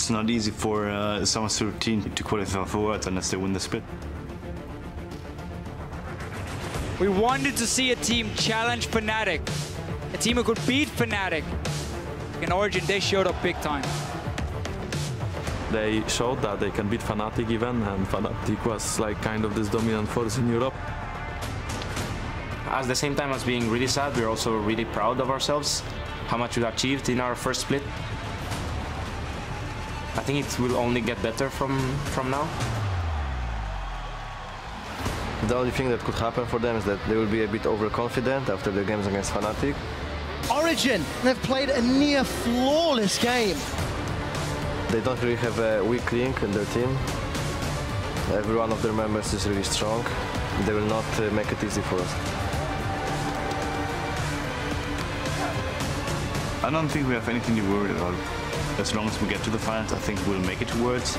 It's not easy for someone's team to qualify for Worlds unless they win the split. We wanted to see a team challenge Fnatic, a team who could beat Fnatic. In Origen, they showed up big time. They showed that they can beat Fnatic even, and Fnatic was like kind of this dominant force in Europe. At the same time as being really sad, we're also really proud of ourselves, how much we achieved in our first split. I think it will only get better from now. The only thing that could happen for them is that they will be a bit overconfident after the games against Fnatic. Origen, they've played a near flawless game. They don't really have a weak link in their team. Every one of their members is really strong. They will not make it easy for us. I don't think we have anything to worry about. As long as we get to the finals, I think we'll make it to Worlds.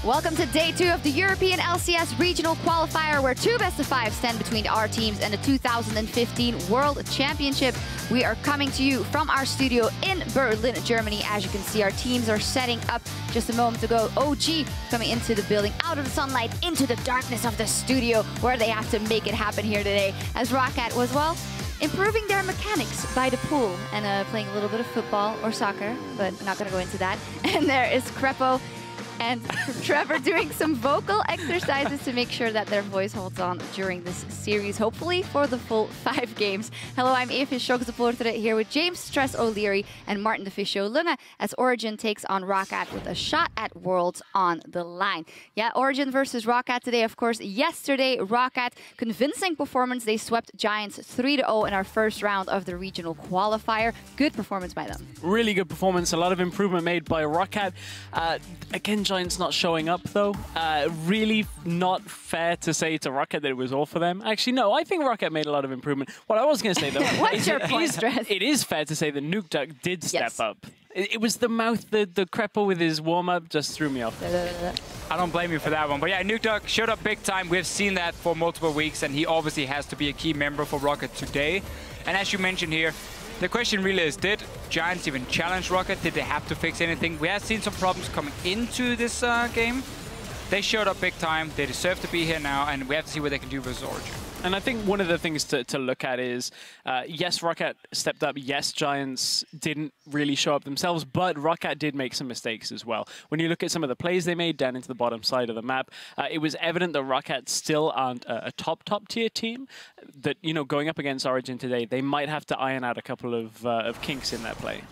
Welcome to day 2 of the European LCS Regional Qualifier, where 2 best-of-5 stand between our teams and the 2015 World Championship. We are coming to you from our studio in Berlin, Germany. As you can see, our teams are setting up just a moment ago. OG coming into the building, out of the sunlight, into the darkness of the studio, where they have to make it happen here today. As Roccat was, well, improving their mechanics by the pool and playing a little bit of football or soccer, but I'm not going to go into that. And there is Crepo and Trevor doing some vocal exercises to make sure that their voice holds on during this series, hopefully for the full 5 games. Hello, I'm Eve Shogsupporter here with James Stress O'Leary and Martin de Fischo Lunge as Origen takes on Roccat with a shot at Worlds on the line. Yeah, Origen versus Roccat today, of course. Yesterday, Roccat, convincing performance. They swept Giants 3-0 in our first round of the regional qualifier. Good performance by them. Really good performance. A lot of improvement made by Roccat. Again, Giants not showing up, though. Really not fair to say to Roccat that it was all for them. Actually, no, I think Roccat made a lot of improvement. What I was going to say, though, What's your point, Stress? It is fair to say that Nukeduck did step up. It was the mouth, the Crepo with his warm-up just threw me off. I don't blame you for that one. But yeah, Nukeduck showed up big time. We've seen that for multiple weeks, and he obviously has to be a key member for Roccat today. And as you mentioned here, the question really is, did Giants even challenge Roccat? Did they have to fix anything? We have seen some problems coming into this game. They showed up big time. They deserve to be here now, and we have to see what they can do versus Origen. And I think one of the things to look at is, yes, Roccat stepped up. Yes, Giants didn't really show up themselves, but Roccat did make some mistakes as well. When you look at some of the plays they made down into the bottom side of the map, it was evident that Roccat still aren't a top tier team. That, you know, going up against Origen today, they might have to iron out a couple of kinks in their play.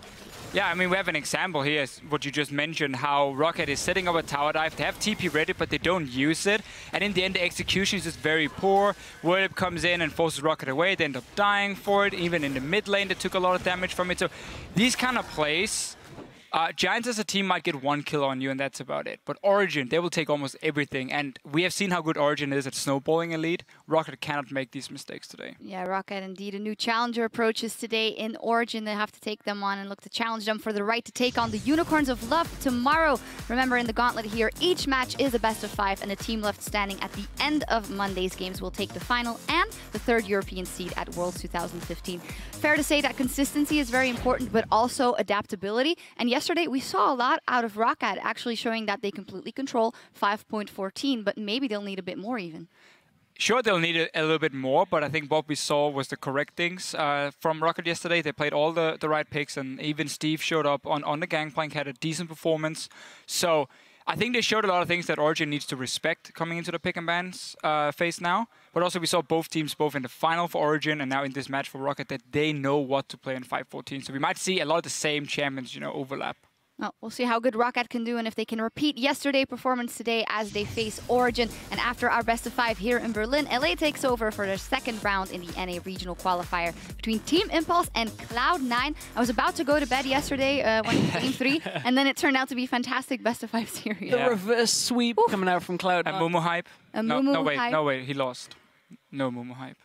Yeah, I mean, we have an example here, what you just mentioned, how Roccat is setting up a tower dive. They have TP ready, but they don't use it. And in the end, the execution is just very poor. Whirlip comes in and forces Roccat away. They end up dying for it. Even in the mid lane, they took a lot of damage from it. So these kind of plays, Giants as a team might get 1 kill on you, and that's about it. But Origen, they will take almost everything. And we have seen how good Origen is at snowballing elite. Roccat cannot make these mistakes today. Yeah, Roccat indeed. A new challenger approaches today in Origen. They have to take them on and look to challenge them for the right to take on the Unicorns of Love tomorrow. Remember, in the gauntlet here, each match is a best-of-5, and the team left standing at the end of Monday's games will take the final and the 3rd European seed at Worlds 2015. Fair to say that consistency is very important, but also adaptability. And yesterday, we saw a lot out of Roccat, actually showing that they completely control 5.14, but maybe they'll need a bit more even. Sure, they'll need a little bit more, but I think what we saw was the correct things from Roccat yesterday. They played all the right picks, and even Steve showed up on the gangplank, had a decent performance. So I think they showed a lot of things that Origen needs to respect coming into the pick and bans phase now. But also we saw both teams, both in the final for Origen and now in this match for Roccat, that they know what to play in 5.14. So we might see a lot of the same champions, you know, overlap. Well, we'll see how good Roccat can do and if they can repeat yesterday's performance today as they face Origen. And after our best-of-5 here in Berlin, LA takes over for their 2nd round in the NA Regional Qualifier between Team Impulse and Cloud9. I was about to go to bed yesterday when Game 3, and then it turned out to be a fantastic best-of-5 series. The reverse sweep coming out from Cloud9. And Mumu hype. No, wait, he lost. No Mumu hype.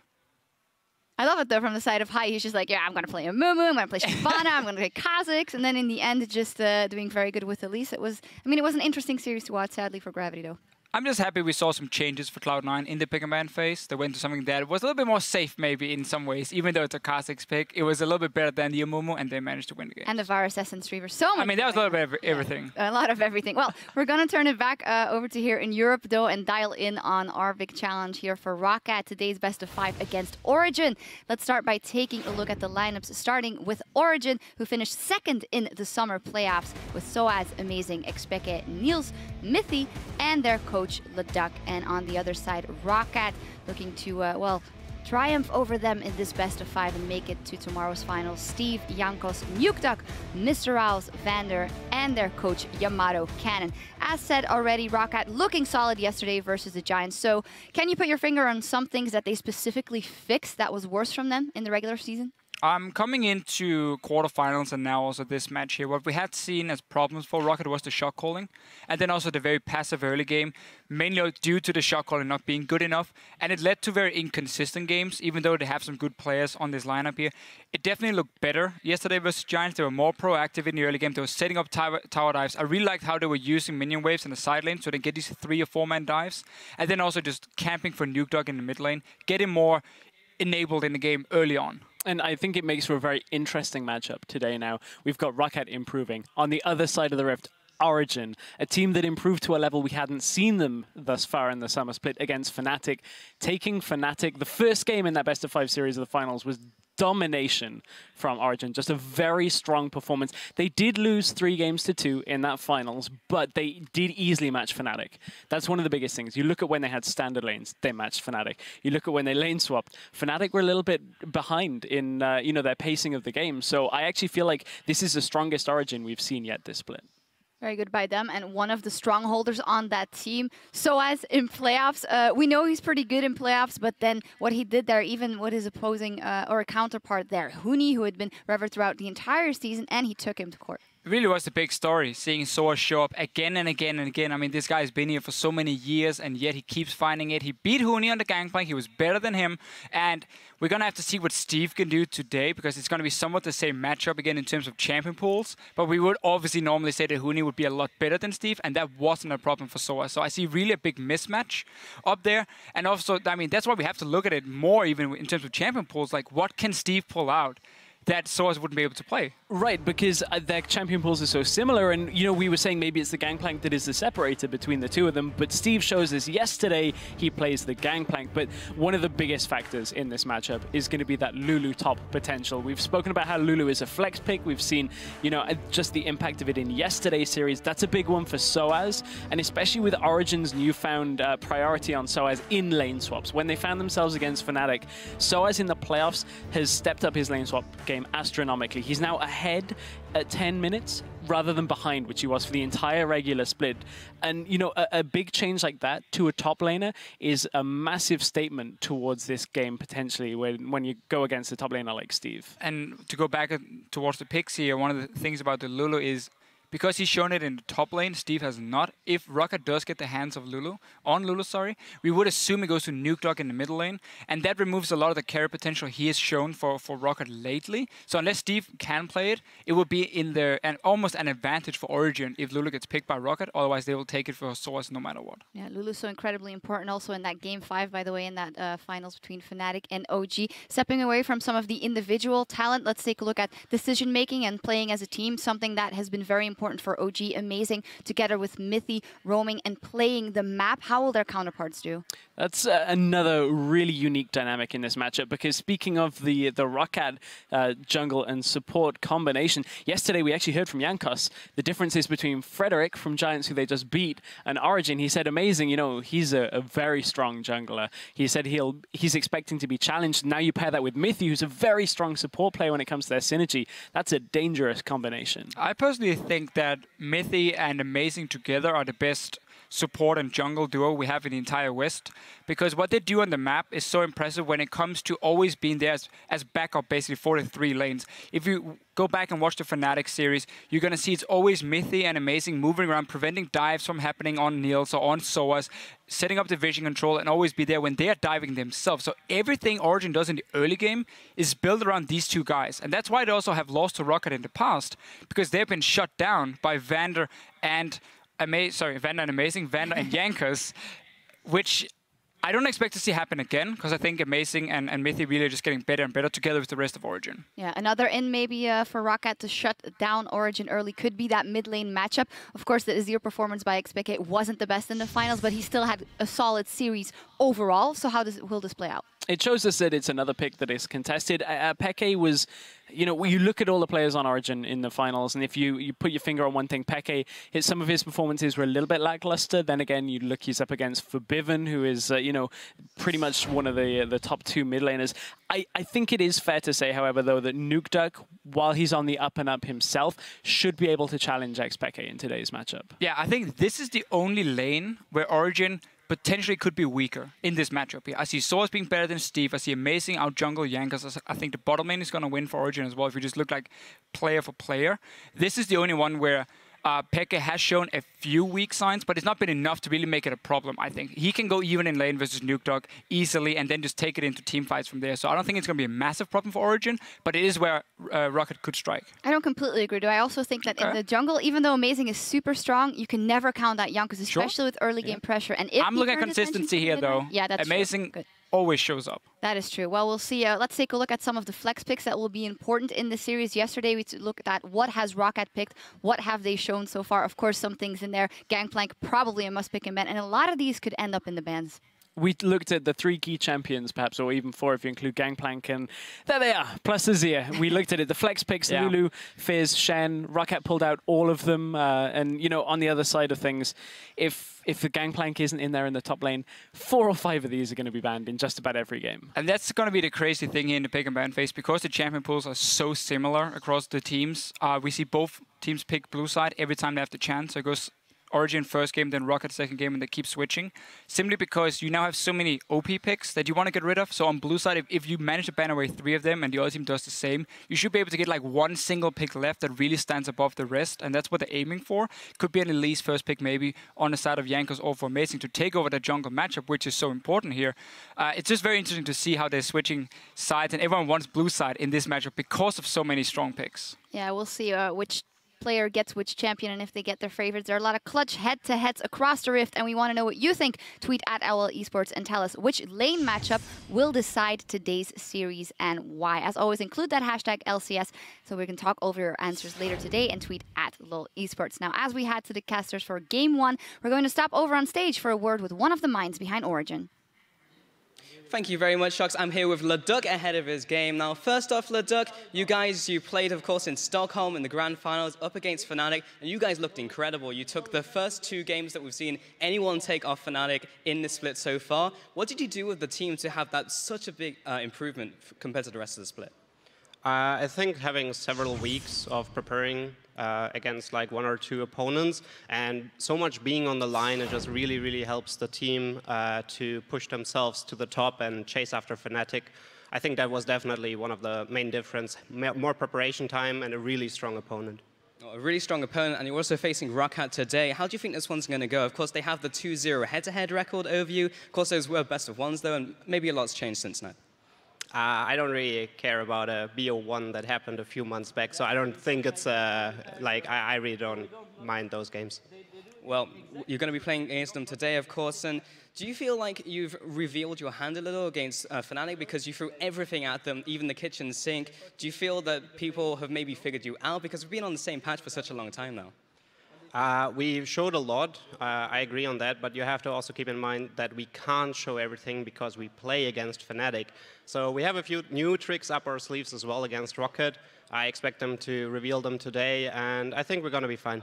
I love it though from the side of Hai. He's just like, yeah, I'm going to play a Mumu, I'm going to play Shyvana, I'm going to play Kha'Zix, and then in the end, just doing very good with Elise. It was an interesting series to watch, sadly, for Gravity though. I'm just happy we saw some changes for Cloud9 in the pick and ban phase. They went to something that was a little bit more safe, maybe, in some ways. Even though it's a Kha'Zix pick, it was a little bit better than the Amumu, and they managed to win the game. And the Virus Essence Reaver. So much. I mean, that was a little bit of everything. A lot of everything. Well, we're going to turn it back over to here in Europe, though, and dial in on our big challenge here for Roccat, today's best of 5 against Origen. Let's start by taking a look at the lineups, starting with Origen, who finished second in the summer playoffs with Soaz, Amazing, Expeke, Niels, Mithy, and their coach, Leduc. And on the other side, Roccat looking to, well, triumph over them in this best of 5 and make it to tomorrow's finals. Steve, Jankos, Nukeduck, Mr. Owls, Vander, and their coach, Yamato Cannon. As said already, Roccat looking solid yesterday versus the Giants. So can you put your finger on some things that they specifically fixed that was worse from them in the regular season? Coming into quarterfinals and now also this match here, what we had seen as problems for Roccat was the shot calling, and then also the very passive early game, mainly due to the shot calling not being good enough, and it led to very inconsistent games, even though they have some good players on this lineup here. It definitely looked better yesterday versus Giants. They were more proactive in the early game. They were setting up tower dives. I really liked how they were using minion waves in the side lane, so they get these 3 or 4 man dives, and then also just camping for Nukeduck in the mid lane, getting more enabled in the game early on. And I think it makes for a very interesting matchup today now. We've got Roccat improving. On the other side of the rift, Origen, a team that improved to a level we hadn't seen them thus far in the summer split against Fnatic. Taking Fnatic, the first game in that best of 5 series of the finals was domination from Origen. Just a very strong performance. They did lose 3 games to 2 in that finals, but they did easily match Fnatic. That's one of the biggest things. You look at when they had standard lanes, they matched Fnatic. You look at when they lane swapped, Fnatic were a little bit behind in their pacing of the game. So I actually feel like this is the strongest Origen we've seen yet this split. Very good by them, and one of the strongholders on that team. Soaz in playoffs, we know he's pretty good in playoffs, but then what he did there, even with his opposing or a counterpart there, Huni, who had been revered throughout the entire season, and he took him to court. It really was the big story, seeing Soaz show up again and again and again. I mean, this guy's been here for so many years, and yet he keeps finding it. He beat Huni on the gangplank. He was better than him. And we're going to have to see what Steve can do today, because it's going to be somewhat the same matchup again in terms of champion pools. But we would obviously normally say that Huni would be a lot better than Steve, and that wasn't a problem for Soaz. So I see really a big mismatch up there. And also, I mean, that's why we have to look at it more even in terms of champion pools. Like, what can Steve pull out that Soaz wouldn't be able to play? Right, because their champion pools are so similar, and we were saying maybe it's the gangplank that is the separator between the two of them, but Steve shows us yesterday he plays the gangplank. But one of the biggest factors in this matchup is going to be that Lulu top potential. We've spoken about how Lulu is a flex pick. We've seen, just the impact of it in yesterday's series. That's a big one for Soaz, and especially with Origen's newfound priority on Soaz in lane swaps. When they found themselves against Fnatic, Soaz in the playoffs has stepped up his lane swap game astronomically. He's now ahead at 10 minutes rather than behind, which he was for the entire regular split. And, a big change like that to a top laner is a massive statement towards this game, potentially, when you go against a top laner like Steve. And to go back towards the picks here, one of the things about the Lulu is, because he's shown it in the top lane, Steve has not. If Roccat does get the hands of Lulu, we would assume it goes to Nukeduck in the middle lane, and that removes a lot of the carry potential he has shown for Roccat lately. So unless Steve can play it, it would be in there and almost an advantage for Origen if Lulu gets picked by Roccat. Otherwise, they will take it for Soaz no matter what. Yeah, Lulu's so incredibly important also in that game 5, by the way, in that finals between Fnatic and OG. Stepping away from some of the individual talent, let's take a look at decision-making and playing as a team, something that has been very important for OG. Amazing, together with Mithy, roaming and playing the map. How will their counterparts do? That's another really unique dynamic in this matchup, because speaking of the Roccat jungle and support combination, yesterday we actually heard from Jankos the differences between Frederick from Giants, who they just beat, and Origen. He said, amazing, he's a very strong jungler. He said he's expecting to be challenged. Now you pair that with Mithy, who's a very strong support player when it comes to their synergy. That's a dangerous combination. I personally think that Mithy and Amazing together are the best support and jungle duo we have in the entire West. Because what they do on the map is so impressive when it comes to always being there as backup basically for the 3 lanes. If you go back and watch the Fnatic series, you're going to see it's always Mythy and Amazing moving around, preventing dives from happening on Niels or on Soas, setting up the vision control, and always be there when they are diving themselves. So everything Origen does in the early game is built around these 2 guys. And that's why they also have lost to Roccat in the past, because they've been shut down by Vander and Amazing, Vander and Jankos, which I don't expect to see happen again, because I think Amazing and Mythy really are just getting better and better together with the rest of Origen. Yeah, another in maybe for Roccat to shut down Origen early could be that mid lane matchup. Of course, the Azir performance by Xpeke wasn't the best in the finals, but he still had a solid series overall. So how will this play out? It shows us that it's another pick that is contested. Peke was, you know, you look at all the players on Origen in the finals, and if you put your finger on one thing, Peke, some of his performances were a little bit lackluster. Then again, you look, he's up against Forbiven, who is, you know, pretty much one of the top 2 mid laners. I think it is fair to say, however, though, that Nukeduck, while he's on the up and up himself, should be able to challenge Xpeke in today's matchup. Yeah, I think this is the only lane where Origen potentially could be weaker in this matchup here. I see Source being better than Steve. I see Amazing out jungle Jankos. I think the bottom lane is going to win for Origen as well if you just look like player for player. This is the only one where Peke has shown a few weak signs, but it's not been enough to really make it a problem, I think. He can go even in lane versus Nukeduck easily and then just take it into team fights from there. So I don't think it's going to be a massive problem for Origen, but it is where Roccat could strike. I don't completely agree. I also think that in the jungle, even though Amazing is super strong, you can never count out Jankos, especially with early game pressure. And if I'm looking at consistency here, though. Yeah, that's Amazing always shows up. That is true. Well, we'll see. Let's take a look at some of the flex picks that will be important in the series. Yesterday, we looked at what has Roccat picked, what have they shown so far. Of course, some things in there. Gangplank, probably a must-pick in ban, and a lot of these could end up in the bans. We looked at the 3 key champions, perhaps, or even 4 if you include Gangplank, and there they are, plus Azir. We looked at it, the flex picks, Lulu, Fizz, Shen, Roccat pulled out all of them, and, you know, on the other side of things, if the Gangplank isn't in there in the top lane, 4 or 5 of these are going to be banned in just about every game. And that's going to be the crazy thing here in the pick and ban phase, because the champion pools are so similar across the teams. We see both teams pick blue side every time they have the chance, so it goes Origen first game, then Roccat second game, and they keep switching. Simply because you now have so many OP picks that you want to get rid of. So on blue side, if you manage to ban away 3 of them and the other team does the same, you should be able to get like one single pick left that really stands above the rest, and that's what they're aiming for. Could be an Elise first pick maybe on the side of Jankos or for Amazing to take over the jungle matchup, which is so important here. It's just very interesting to see how they're switching sides, and everyone wants blue side in this matchup because of so many strong picks. Yeah, we'll see which player gets which champion and if they get their favorites. There are a lot of clutch head-to-heads across the Rift, and we want to know what you think. Tweet at LL Esports and tell us which lane matchup will decide today's series and why. As always, include that hashtag LCS so we can talk over your answers later today, and tweet at LOL Esports. Now, as we head to the casters for Game 1, we're going to stop over on stage for a word with one of the minds behind Origen. Thank you very much, Shux. I'm here with Leduc ahead of his game. Now, first off, Leduc, you played, of course, in Stockholm in the Grand Finals up against Fnatic, and you guys looked incredible. You took the first 2 games that we've seen anyone take off Fnatic in this split so far. What did you do with the team to have that such a big improvement compared to the rest of the split? I think having several weeks of preparing against like 1 or 2 opponents, and so much being on the line, it just really, really helps the team to push themselves to the top and chase after Fnatic. I think that was definitely one of the main difference. More preparation time and a really strong opponent. A really strong opponent, and you're also facing Roccat today. How do you think this one's going to go? Of course, they have the 2-0 head-to-head record over you. Of course, those were best of ones, though, and maybe a lot's changed since now. I don't really care about a BO1 that happened a few months back, so I don't think it's like I really don't mind those games. Well, you're going to be playing against them today, of course, and do you feel like you've revealed your hand a little against Fnatic because you threw everything at them, even the kitchen sink? Do you feel that people have maybe figured you out because we've been on the same patch for such a long time now? We showed a lot, I agree on that, but you have to also keep in mind that we can't show everything because we play against Fnatic. So we have a few new tricks up our sleeves as well against Roccat. I expect them to reveal them today, and I think we're going to be fine.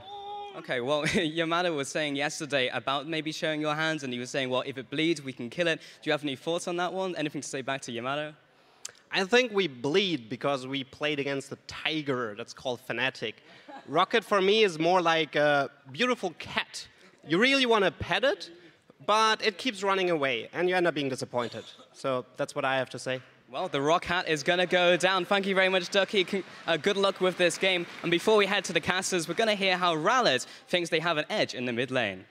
Okay, well, Yamada was saying yesterday about maybe showing your hands, and he was saying, well, if it bleeds, we can kill it. Do you have any thoughts on that one? Anything to say back to Yamada? I think we bleed because we played against a tiger that's called Fnatic. Roccat for me is more like a beautiful cat you really want to pet it, but it keeps running away, and you end up being disappointed. So that's what I have to say. Well, the Roccat is going to go down. Thank you very much, Ducky. Good luck with this game. And before we head to the casters, we're going to hear how Rallet thinks they have an edge in the mid lane.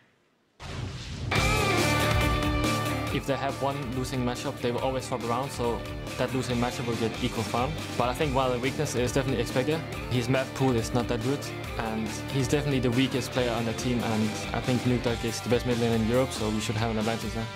If they have one losing matchup, they will always swap around, so that losing matchup will get equal fun. But I think one of the weakness is definitely Xpeke. His map pool is not that good, and he's definitely the weakest player on the team, and I think Nukeduck is the best mid lane in Europe, so we should have an advantage there.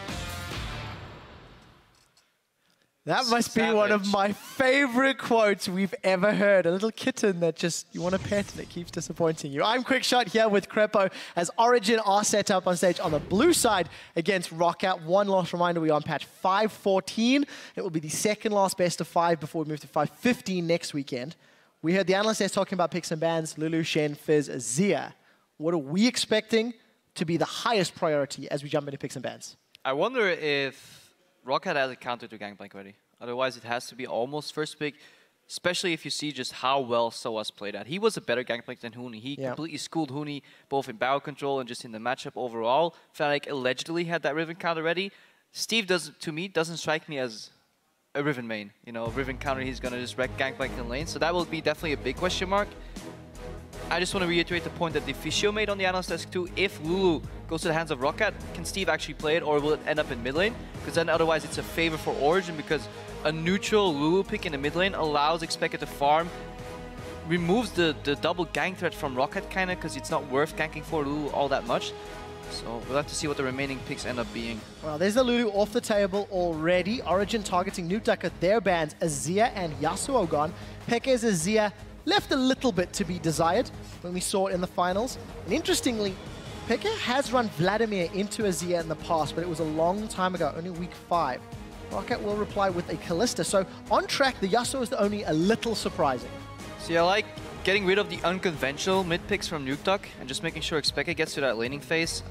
That must be one of my favorite quotes we've ever heard. A little kitten that just, you want to pet and it keeps disappointing you. I'm Quickshot here with Crepo as Origen are set up on stage on the blue side against Roccat. One last reminder, we're on patch 5.14. It will be the second last best of 5 before we move to 5.15 next weekend. We heard the analysts there talking about picks and bans, Lulu, Shen, Fizz, Zia. What are we expecting to be the highest priority as we jump into picks and bans? I wonder if Roccat has a counter to Gangplank already. Otherwise, it has to be almost first pick, especially if you see just how well Soas played at. He was a better Gangplank than Huni. He completely schooled Huni, both in barrel control and just in the matchup overall. Fnatic allegedly had that Riven counter ready. Steve, to me, doesn't strike me as a Riven main. You know, Riven counter, he's going to just wreck Gangplank in lane. So that will be definitely a big question mark. I just want to reiterate the point that Deficio made on the analyst desk too. If Lulu goes to the hands of Roccat, can Steve actually play it, or will it end up in mid lane? Because then otherwise it's a favor for Origen, because a neutral Lulu pick in the mid lane allows Xpeke to farm, removes the double gank threat from Roccat kind of, because it's not worth ganking for Lulu all that much. So we'll have to see what the remaining picks end up being. Well, there's the Lulu off the table already. Origen targeting Nukeduck at their bans, Azir and Yasuo gone. Peke's Azir left a little bit to be desired when we saw it in the finals. And interestingly, Peke has run Vladimir into Azir in the past, but it was a long time ago, only week 5. Roccat will reply with a Kalista. So on track, the Yasuo is only a little surprising. See, I like getting rid of the unconventional mid picks from Nukeduck and just making sure Xpeke gets to that laning phase.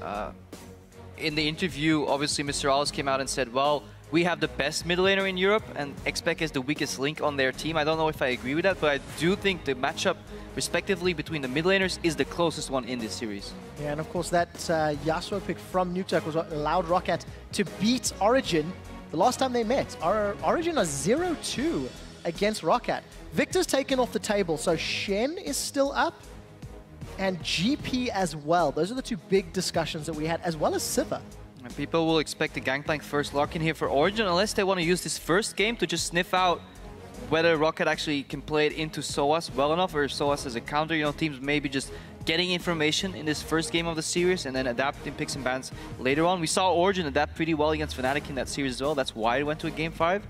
In the interview, obviously Mr. Alice came out and said, well, we have the best mid laner in Europe, and Xpeke is the weakest link on their team. I don't know if I agree with that, but I do think the matchup, respectively, between the mid laners is the closest one in this series. Yeah, and of course that Yasuo pick from Nukeduck was what allowed Roccat to beat Origen the last time they met. Origen are 0-2 against Roccat. Victor's taken off the table, so Shen is still up, and GP as well. Those are the two big discussions that we had, as well as Sivir. And people will expect the Gangplank first lock in here for Origen, unless they want to use this first game to just sniff out whether Roccat actually can play it into Soas well enough, or if Soas as a counter. You know, teams maybe just getting information in this first game of the series and then adapting picks and bans later on. We saw Origen adapt pretty well against Fnatic in that series as well. That's why it went to a game 5.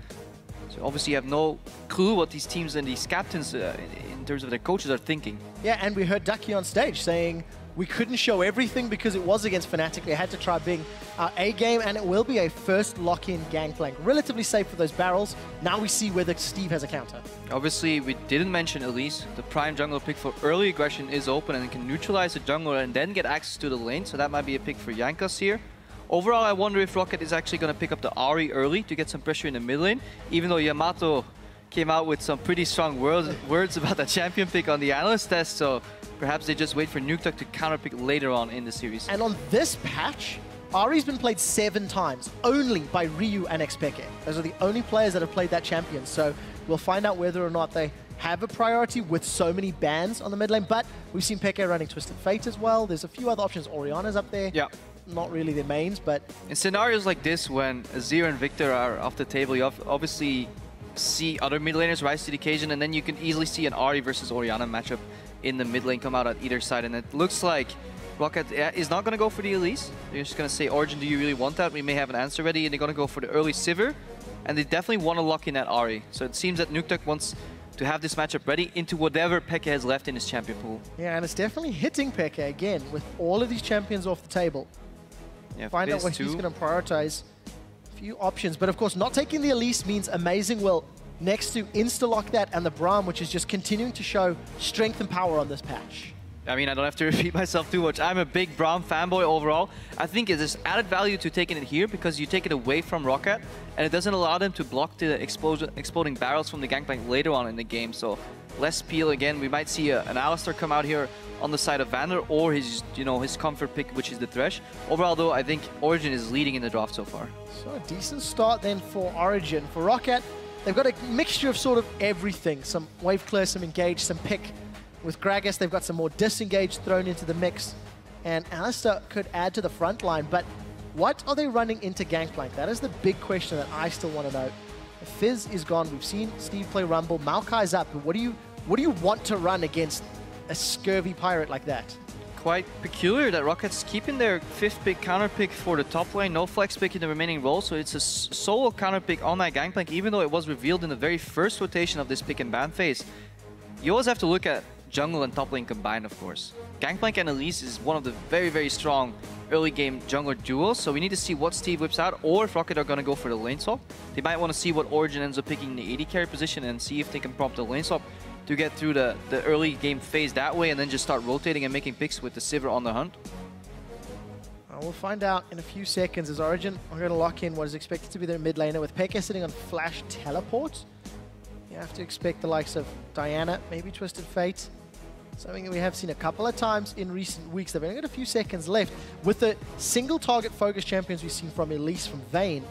So obviously you have no clue what these teams and these captains in terms of their coaches are thinking. Yeah, and we heard Ducky on stage saying we couldn't show everything because it was against Fnatic. They had to try being our A game, and it will be a first lock-in Gangplank. Relatively safe for those barrels. Now we see whether Steve has a counter. Obviously, we didn't mention Elise. The prime jungler pick for early aggression is open and can neutralize the jungler and then get access to the lane. So that might be a pick for Yankas here. Overall, I wonder if Roccat is actually going to pick up the Ahri early to get some pressure in the mid lane, even though Yamato came out with some pretty strong words about the champion pick on the analyst test. So perhaps they just wait for Nukeduck to counterpick later on in the series. And on this patch, Ahri's been played 7 times, only by Ryu and Xpeke. Those are the only players that have played that champion. So we'll find out whether or not they have a priority with so many bans on the mid lane. But we've seen Peke running Twisted Fate as well. There's a few other options. Oriana's up there. Yeah. Not really their mains, but in scenarios like this, when Azir and Victor are off the table, you obviously see other mid laners rise to the occasion, and then you can easily see an Ahri versus Oriana matchup in the mid lane come out on either side. And it looks like Roccat is not going to go for the Elise. They're just going to say, Origen, do you really want that? We may have an answer ready, and they're going to go for the early Sivir, and they definitely want to lock in that Ahri. So it seems that Nukeduck wants to have this matchup ready into whatever Peke has left in his champion pool. Yeah, and it's definitely hitting Peke again with all of these champions off the table. Yeah, find out what he's going to prioritize. A few options, but of course not taking the Elise means Amazing will next to insta-lock that and the Braum, which is just continuing to show strength and power on this patch. I mean, I don't have to repeat myself too much. I'm a big Braum fanboy overall. I think it is added value to taking it here because you take it away from Roccat and it doesn't allow them to block the exploding barrels from the Gangplank later on in the game. So less peel again. We might see an Alistar come out here on the side of Vander, or his, his comfort pick, which is the Thresh. Overall, though, I think Origen is leading in the draft so far. So a decent start then for Origen. For Roccat, they've got a mixture of sort of everything. Some wave clear, some engage, some pick. With Gragas, they've got some more disengage thrown into the mix. And Alistar could add to the front line, but what are they running into Gangplank? That is the big question that I still want to know. Fizz is gone. We've seen Steve play Rumble. Maokai's up. But what do you want to run against a scurvy pirate like that? Quite peculiar that Rocket's keeping their 5th pick counter pick for the top lane. No flex pick in the remaining role, so it's a solo counter pick on that Gangplank, even though it was revealed in the very first rotation of this pick and ban phase. You always have to look at jungle and top lane combined, of course. Gangplank and Elise is one of the very, very strong early game jungler duos, so we need to see what Steve whips out, or if Roccat are going to go for the lane swap. They might want to see what Origen ends up picking in the AD carry position and see if they can prompt the lane swap to get through the early game phase that way, and then just start rotating and making picks with the Sivir on the hunt. We'll find out in a few seconds as Origen are going to lock in what is expected to be their mid laner with Pekka sitting on flash teleport. You have to expect the likes of Diana, maybe Twisted Fate. Something that we have seen a couple of times in recent weeks. They've only got a few seconds left. With the single target focus champions we've seen from Elise, from Vayne,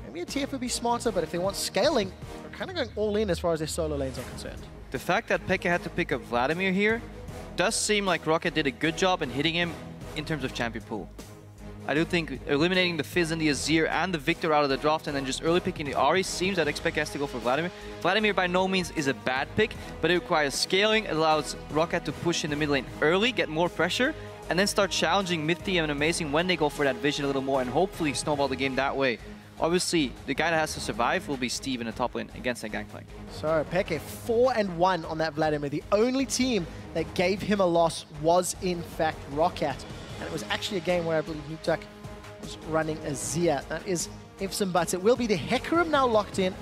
maybe a TF would be smarter, but if they want scaling, they're kind of going all in as far as their solo lanes are concerned. The fact that Pekka had to pick up Vladimir here does seem like Roccat did a good job in hitting him in terms of champion pool. I do think eliminating the Fizz and the Azir and the Victor out of the draft and then just early picking the Ahri seems that Expect has to go for Vladimir. Vladimir by no means is a bad pick, but it requires scaling. It allows Roccat to push in the mid lane early, get more pressure, and then start challenging Mifty and Amazing when they go for that vision a little more and hopefully snowball the game that way. Obviously, the guy that has to survive will be Steve in the top lane against that Gangplank. So, Peke 4-1 on that Vladimir. The only team that gave him a loss was, in fact, Roccat. And it was actually a game where I believe Nuktak was running Azir. That is ifs and buts. It will be the Hecarim now locked in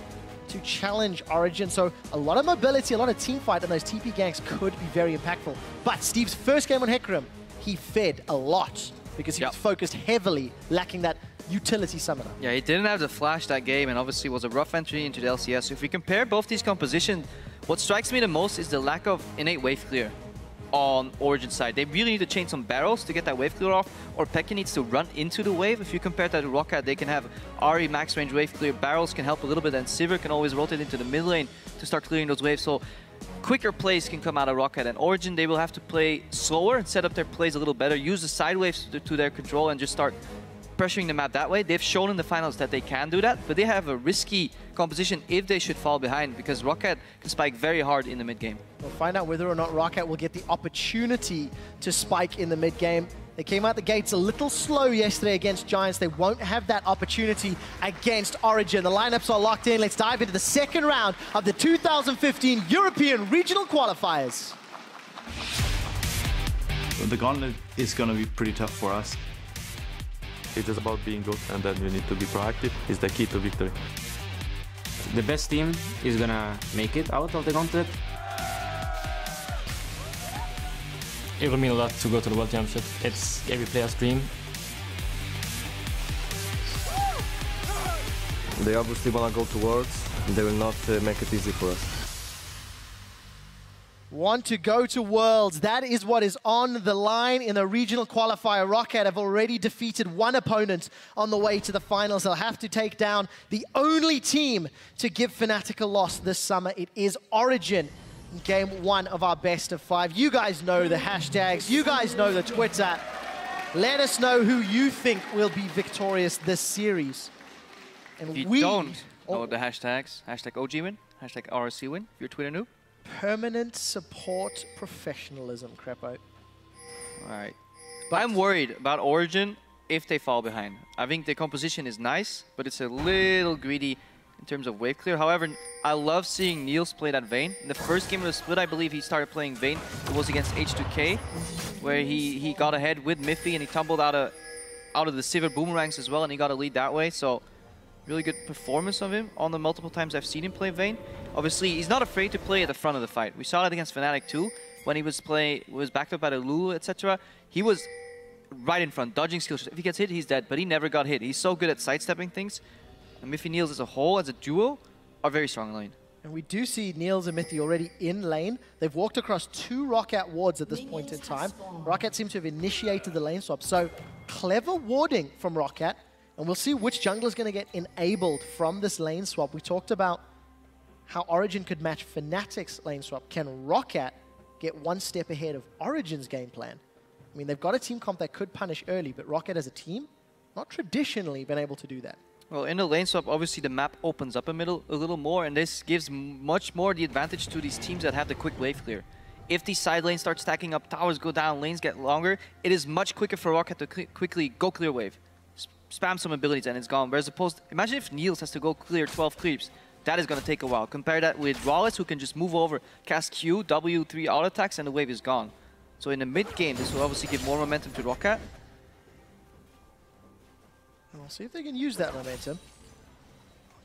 to challenge Origen. So a lot of mobility, a lot of team fight, and those TP ganks could be very impactful. But Steve's first game on Hecarim, he fed a lot because he was focused heavily, lacking that utility summoner. Yeah, he didn't have the flash that game, and obviously was a rough entry into the LCS. So if we compare both these compositions, what strikes me the most is the lack of innate wave clear on Origen's side. They really need to change some barrels to get that wave clear off, or Pekka needs to run into the wave. If you compare that to Roccat, they can have Ahri max range wave clear, barrels can help a little bit, and Sivir can always rotate into the mid lane to start clearing those waves. So quicker plays can come out of Roccat, and Origen, they will have to play slower and set up their plays a little better, use the side waves to their control and just start pressuring the map that way. They've shown in the finals that they can do that, but they have a risky composition if they should fall behind, because Roccat can spike very hard in the mid game. We'll find out whether or not Roccat will get the opportunity to spike in the mid game. They came out the gates a little slow yesterday against Giants. They won't have that opportunity against Origen. The lineups are locked in. Let's dive into the second round of the 2015 European Regional Qualifiers. The gauntlet is going to be pretty tough for us. It is about being good, and then you need to be proactive. It's the key to victory. The best team is gonna make it out of the gauntlet. It will mean a lot to go to the World Championship. It's every player's dream. They obviously want to go to Worlds. They will not make it easy for us. Want to go to Worlds. That is what is on the line in the regional qualifier. Roccat have already defeated one opponent on the way to the finals. They'll have to take down the only team to give Fnatic a loss this summer. It is Origen in game one of our best of five. You guys know the hashtags. You guys know the Twitter. Let us know who you think will be victorious this series. And if you don't know the hashtags, hashtag OG win, hashtag RSC win, if you're Twitter noob. Permanent support professionalism, Crepo. Alright. I'm worried about Origen if they fall behind. I think the composition is nice, but it's a little greedy in terms of wave clear. However, I love seeing Niels play that Vayne. In the first game of the split, I believe he started playing Vayne. It was against H2K, where he got ahead with Miffy and he tumbled out of the Sivir boomerangs as well, and he got a lead that way. So really good performance of him on the multiple times I've seen him play Vayne. Obviously, he's not afraid to play at the front of the fight. We saw that against Fnatic too, when he was backed up by the Lulu, etc. He was right in front, dodging skills. If he gets hit, he's dead, but he never got hit. He's so good at sidestepping things. And Miffy Niels as a whole, as a duo, are very strong in lane. And we do see Niels and Mithy already in lane. They've walked across 2 Roccat wards at this point in time. Roccat seems to have initiated the lane swap. So clever warding from Roccat. And we'll see which jungler is going to get enabled from this lane swap. We talked about how Origen could match Fnatic's lane swap. Can Roccat get one step ahead of Origen's game plan? I mean, they've got a team comp that could punish early, but Roccat as a team, not traditionally been able to do that. Well, in the lane swap, obviously the map opens up a little more, and this gives much more the advantage to these teams that have the quick wave clear. If these side lanes start stacking up, towers go down, lanes get longer, it is much quicker for Roccat to quickly go clear wave. Spam some abilities and it's gone. Whereas opposed, imagine if Niels has to go clear 12 creeps. That is going to take a while. Compare that with Rawless, who can just move over, cast Q, W3 auto attacks, and the wave is gone. So in the mid game, this will obviously give more momentum to Roccat. We'll see if they can use that momentum.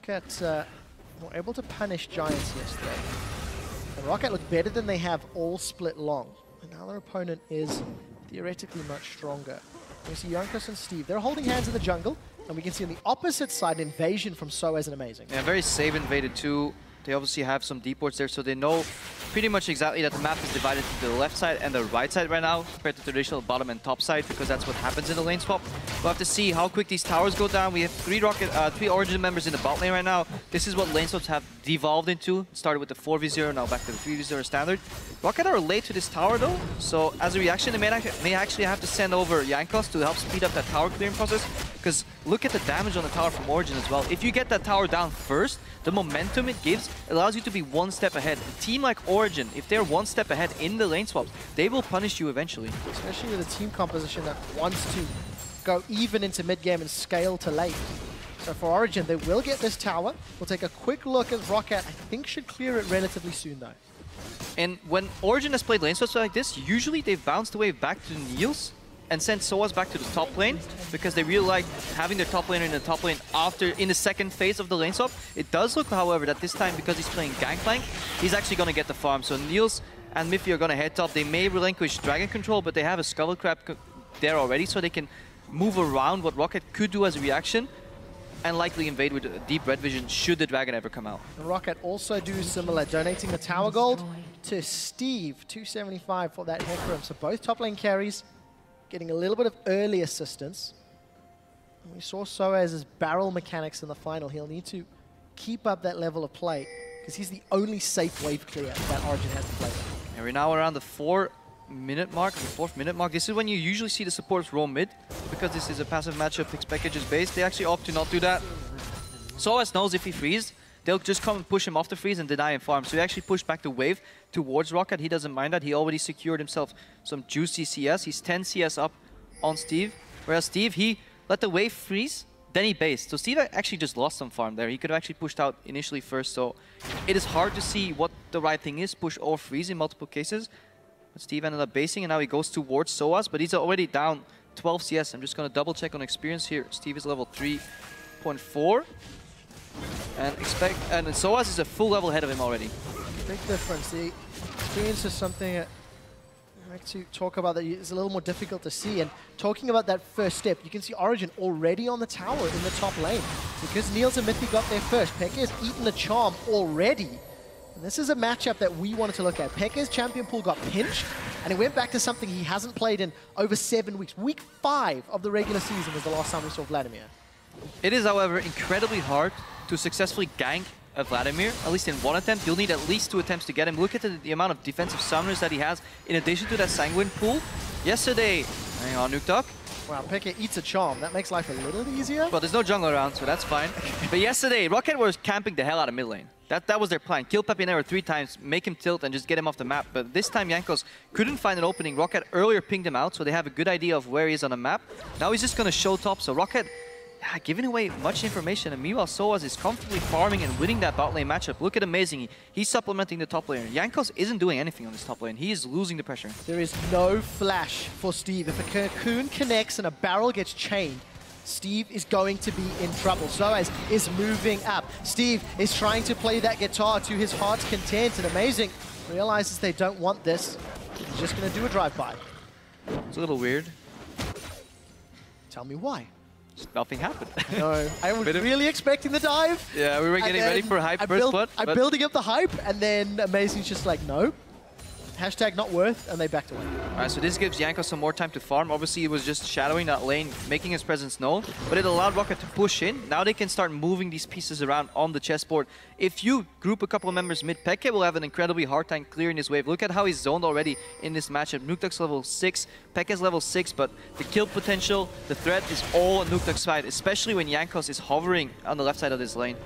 Roccat were able to punish Giants yesterday. And Roccat look better than they have all split long. And now their opponent is theoretically much stronger. We see Jankos and Steve. They're holding hands in the jungle. And we can see on the opposite side, invasion from Soaz and Amazing. Yeah, very safe invaded too. They obviously have some deep wards there, so they know pretty much exactly that the map is divided to the left side and the right side right now, compared to the traditional bottom and top side, because that's what happens in the lane swap. We'll have to see how quick these towers go down. We have 3 Origen members in the bot lane right now. This is what lane swaps have devolved into. It started with the 4v0, now back to the 3v0 standard. Roccat are late to this tower though, so as a reaction, they may actually have to send over Jankos to help speed up that tower clearing process, because look at the damage on the tower from Origen as well. If you get that tower down first, the momentum it gives allows you to be one step ahead. A team like Origen, if they're one step ahead in the lane swaps, they will punish you eventually. Especially with a team composition that wants to go even into mid-game and scale to late. So for Origen, they will get this tower. We'll take a quick look at Roccat. I think should clear it relatively soon though. And when Origen has played lane swaps like this, usually they've bounced the wave back to Niels and sent Soaz back to the top lane, because they really like having their top laner in the top lane in the second phase of the lane swap. It does look, however, that this time, because he's playing Gangplank, he's actually going to get the farm. So Niels and Mithy are going to head top. They may relinquish Dragon Control, but they have a Scuttle Crab there already, so they can move around what Roccat could do as a reaction, and likely invade with Deep Red Vision should the Dragon ever come out. And Roccat also do similar, donating the tower gold to Steve, 275 for that Hecarim. So both top lane carries getting a little bit of early assistance. And we saw Soaz's barrel mechanics in the final. He'll need to keep up that level of play, because he's the only safe wave clear that Origen has to play. And we're now around the 4-minute mark, the 4th minute mark. This is when you usually see the supports roam mid, because this is a passive matchup, Pix packages based. They actually opt to not do that. Soaz knows if he frees, they'll just come and push him off the freeze and deny him farm. So he actually pushed back the wave towards Roccat. He doesn't mind that. He already secured himself some juicy CS. He's 10 CS up on Steve. Whereas Steve, he let the wave freeze, then he based. So Steve actually just lost some farm there. He could have actually pushed out initially first. So it is hard to see what the right thing is, push or freeze in multiple cases. But Steve ended up basing, and now he goes towards Soaz, but he's already down 12 CS. I'm just going to double check on experience here. Steve is level 3.4. And Soaz is a full level ahead of him already. Big difference. The experience is something that I like to talk about that is a little more difficult to see. And talking about that first step, you can see Origen already on the tower in the top lane. Because Niels and Mithy got there first, Pekka has eaten the charm already. And this is a matchup that we wanted to look at. Pekka's champion pool got pinched, and it went back to something he hasn't played in over 7 weeks. Week 5 of the regular season was the last time we saw Vladimir. It is, however, incredibly hard to successfully gank a Vladimir, at least in one attempt. You'll need at least 2 attempts to get him. Look at the amount of defensive summoners that he has, in addition to that Sanguine pool. Yesterday, hang on, Nuktok. Wow, Pekka eats a charm. That makes life a little easier. Well, there's no jungle around, so that's fine. But yesterday, Roccat was camping the hell out of mid lane. That was their plan. Kill Pepinero 3 times, make him tilt, and just get him off the map. But this time, Jankos couldn't find an opening. Roccat earlier pinged him out, so they have a good idea of where he is on the map. Now he's just going to show top, so Roccat giving away much information, and meanwhile Soaz is comfortably farming and winning that bot lane matchup. Look at Amazing, he's supplementing the top laner. Jankos isn't doing anything on this top lane, he is losing the pressure. There is no flash for Steve. If a cocoon connects and a barrel gets chained, Steve is going to be in trouble. Soaz is moving up. Steve is trying to play that guitar to his heart's content, and Amazing realizes they don't want this. He's just going to do a drive-by. It's a little weird. Tell me why. Nothing happened. No, I was really expecting the dive. Yeah, we were getting ready for hype first blood. I'm building up the hype, and then Amazing's just like, no. Hashtag not worth, and they backed away. All right, so this gives Yanko some more time to farm. Obviously, it was just shadowing that lane, making his presence known, but it allowed Roccat to push in. Now they can start moving these pieces around on the chessboard. If you group a couple of members mid, Peke will have an incredibly hard time clearing his wave. Look at how he's zoned already in this matchup. Nuktuk's level 6, Peke's level 6, but the kill potential, the threat is all on Nuktuk's side, especially when Jankos is hovering on the left side of this lane.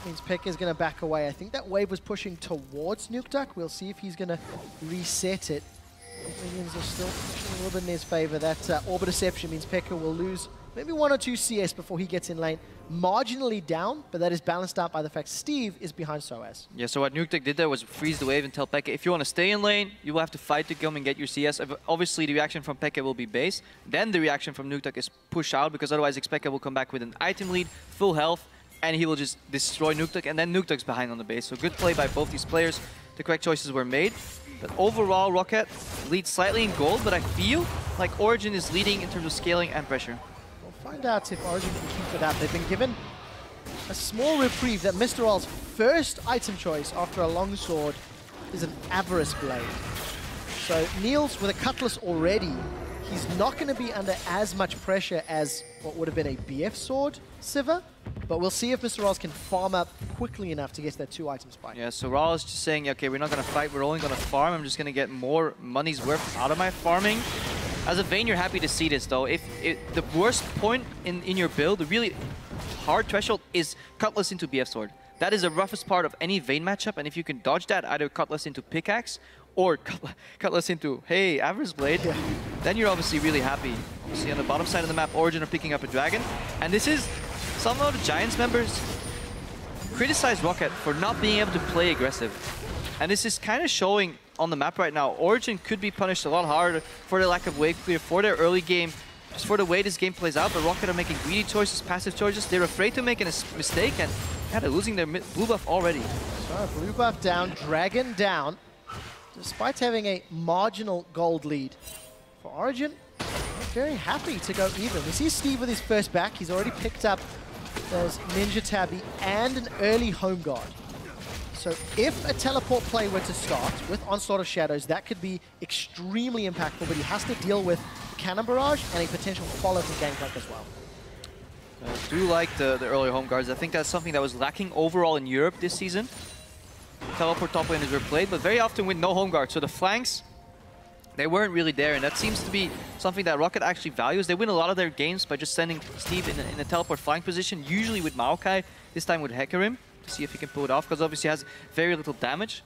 Means Pekka is going to back away. I think that wave was pushing towards Nuktuk. We'll see if he's going to reset it. Minions are still pushing a little bit in his favor. That Orbit Deception means Pekka will lose maybe 1 or 2 CS before he gets in lane. Marginally down, but that is balanced out by the fact Steve is behind Soaz. Yeah, so what Nuktuk did there was freeze the wave and tell Pekka, if you want to stay in lane, you will have to fight to come and get your CS. Obviously, the reaction from Pekka will be base. Then the reaction from Nuktuk is push out, because otherwise Pekka will come back with an item lead, full health, and he will just destroy Nuktuk, and then Nuktuk's behind on the base. So good play by both these players. The correct choices were made. But overall, Roccat leads slightly in gold, but I feel like Origen is leading in terms of scaling and pressure. We'll find out if Origen can keep it up. They've been given a small reprieve that Mr. All's first item choice after a longsword is an Avarice Blade. So Niels with a Cutlass already, he's not going to be under as much pressure as what would have been a BF sword Sivir, but we'll see if Mr. Ross can farm up quickly enough to get that 2 item spike. Yeah, so Raw is just saying, okay, we're not going to fight, we're only going to farm. I'm just going to get more money's worth out of my farming. As a Vayne, you're happy to see this, though. If the worst point in your build, the really hard threshold, is Cutlass into BF sword. That is the roughest part of any Vayne matchup, and if you can dodge that, either Cutlass into Pickaxe, or Cutlass into, hey, Avarice Blade, then you're obviously really happy. See on the bottom side of the map, Origen are picking up a dragon. And this is, some of the Giants members criticize Roccat for not being able to play aggressive. And this is kind of showing on the map right now. Origen could be punished a lot harder for their lack of wave clear, for their early game, just for the way this game plays out. But Roccat are making greedy choices, passive choices. They're afraid to make a mistake, and yeah, they're losing their blue buff already. So blue buff down, dragon down. Despite having a marginal gold lead for Origen, very happy to go even. We see Steve with his first back. He's already picked up those Ninja Tabby and an early Home Guard. So if a teleport play were to start with Onslaught of Shadows, that could be extremely impactful, but he has to deal with Cannon Barrage and a potential follow from Gangplank as well. I do like the early Home Guards. I think that's something that was lacking overall in Europe this season. Teleport top laners were played, but very often with no Home Guard. So the flanks, they weren't really there, and that seems to be something that Roccat actually values. They win a lot of their games by just sending Steve in a teleport flank position, usually with Maokai, this time with Hecarim, to see if he can pull it off, because obviously he has very little damage.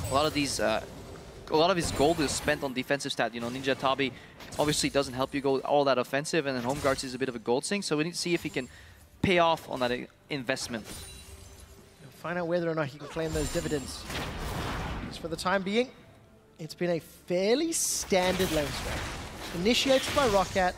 A lot of his gold is spent on defensive stat. You know, Ninja Tabi obviously doesn't help you go all that offensive, and then Home Guards is a bit of a gold sink, so we need to see if he can pay off on that investment. Find out whether or not he can claim those dividends. Because for the time being, it's been a fairly standard lane swap. Initiated by Roccat,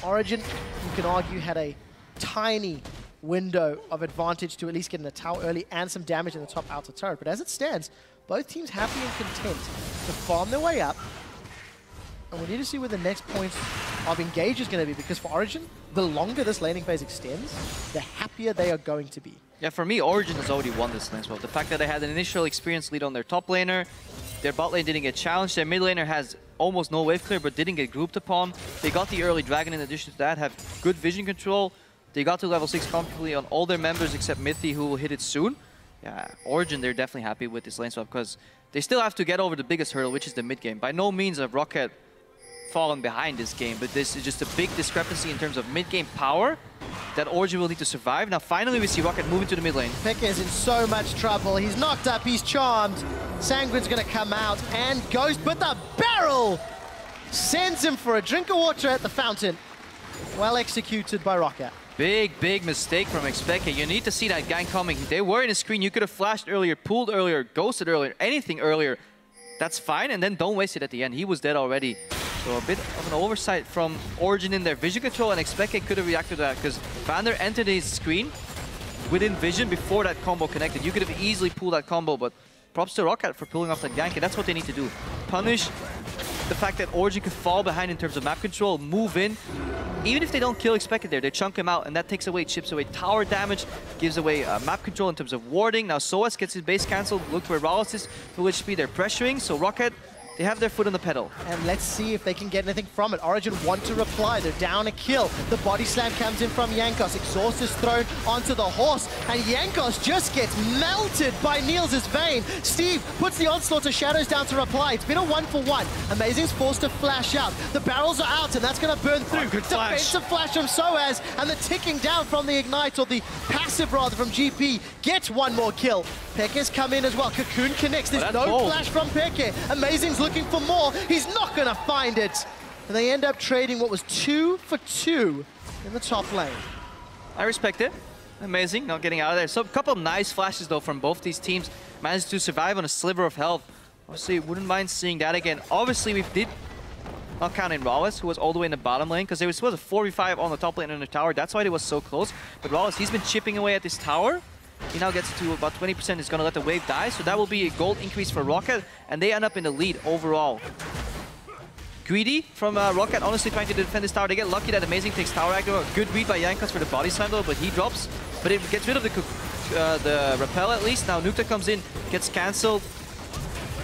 Origen, you can argue, had a tiny window of advantage to at least get in a tower early and some damage in the top outer turret. But as it stands, both teams happy and content to farm their way up. And we need to see where the next point of engage is going to be, because for Origen, the longer this laning phase extends, the happier they are going to be. Yeah, for me, Origen has already won this lane swap. The fact that they had an initial experience lead on their top laner, their bot lane didn't get challenged, their mid laner has almost no wave clear but didn't get grouped upon. They got the early dragon in addition to that, have good vision control. They got to level 6 comfortably on all their members except Mithy, who will hit it soon. Yeah, Origen, they're definitely happy with this lane swap because they still have to get over the biggest hurdle, which is the mid game. By no means have Roccat fallen behind this game, but this is just a big discrepancy in terms of mid-game power that Origen will need to survive. Now finally we see Roccat moving to the mid lane. Pekka is in so much trouble. He's knocked up, he's charmed. Sanguine's gonna come out, and Ghost, but the barrel sends him for a drink of water at the fountain. Well executed by Roccat. Big mistake from Xpeke. You need to see that gang coming. They were in a screen. You could have flashed earlier, pulled earlier, ghosted earlier, anything earlier. That's fine, and then don't waste it at the end. He was dead already. So a bit of an oversight from Origen in their vision control, and Xpeke could have reacted to that because Vander entered his screen within vision before that combo connected. You could have easily pulled that combo, but props to Roccat for pulling off that gank, and that's what they need to do. Punish the fact that Origen could fall behind in terms of map control, move in. Even if they don't kill Expected there, they chunk him out, and that takes away, chips away tower damage, gives away map control in terms of warding. Now Soas gets his base cancelled. Look where Rallis is. Full HP, they're pressuring. So Roccat, they have their foot on the pedal. And let's see if they can get anything from it. Origen want to reply. They're down a kill. The body slam comes in from Jankos. Exhaust is thrown onto the horse. And Jankos just gets melted by Niels' Vayne. Steve puts the onslaught to Shadows down to reply. It's been a 1-for-1. Amazing's forced to flash out. The barrels are out, and that's going to burn through. Good flash. Defensive flash from Soaz, and the ticking down from the Ignite, or the passive rather, from GP, gets one more kill. Peke's come in as well. Cocoon connects. There's no bold. flash from Peke. Amazing's looking for more. He's not going to find it. And they end up trading what was 2 for 2 in the top lane. I respect it. Amazing, not getting out of there. So a couple of nice flashes, though, from both these teams. Managed to survive on a sliver of health. Obviously, wouldn't mind seeing that again. Obviously, we did not count in Rallis, who was all the way in the bottom lane, because there was supposed to 4v5 on the top lane and the tower. That's why it was so close. But Rallis, he's been chipping away at this tower. He now gets to about 20%. He's going to let the wave die. So that will be a gold increase for Roccat. And they end up in the lead overall. Greedy from Roccat, honestly trying to defend this tower. They get lucky that Amazing takes tower aggro. Good read by Jankos for the body slam though, but he drops. But it gets rid of the repel at least. Now Nukta comes in, gets cancelled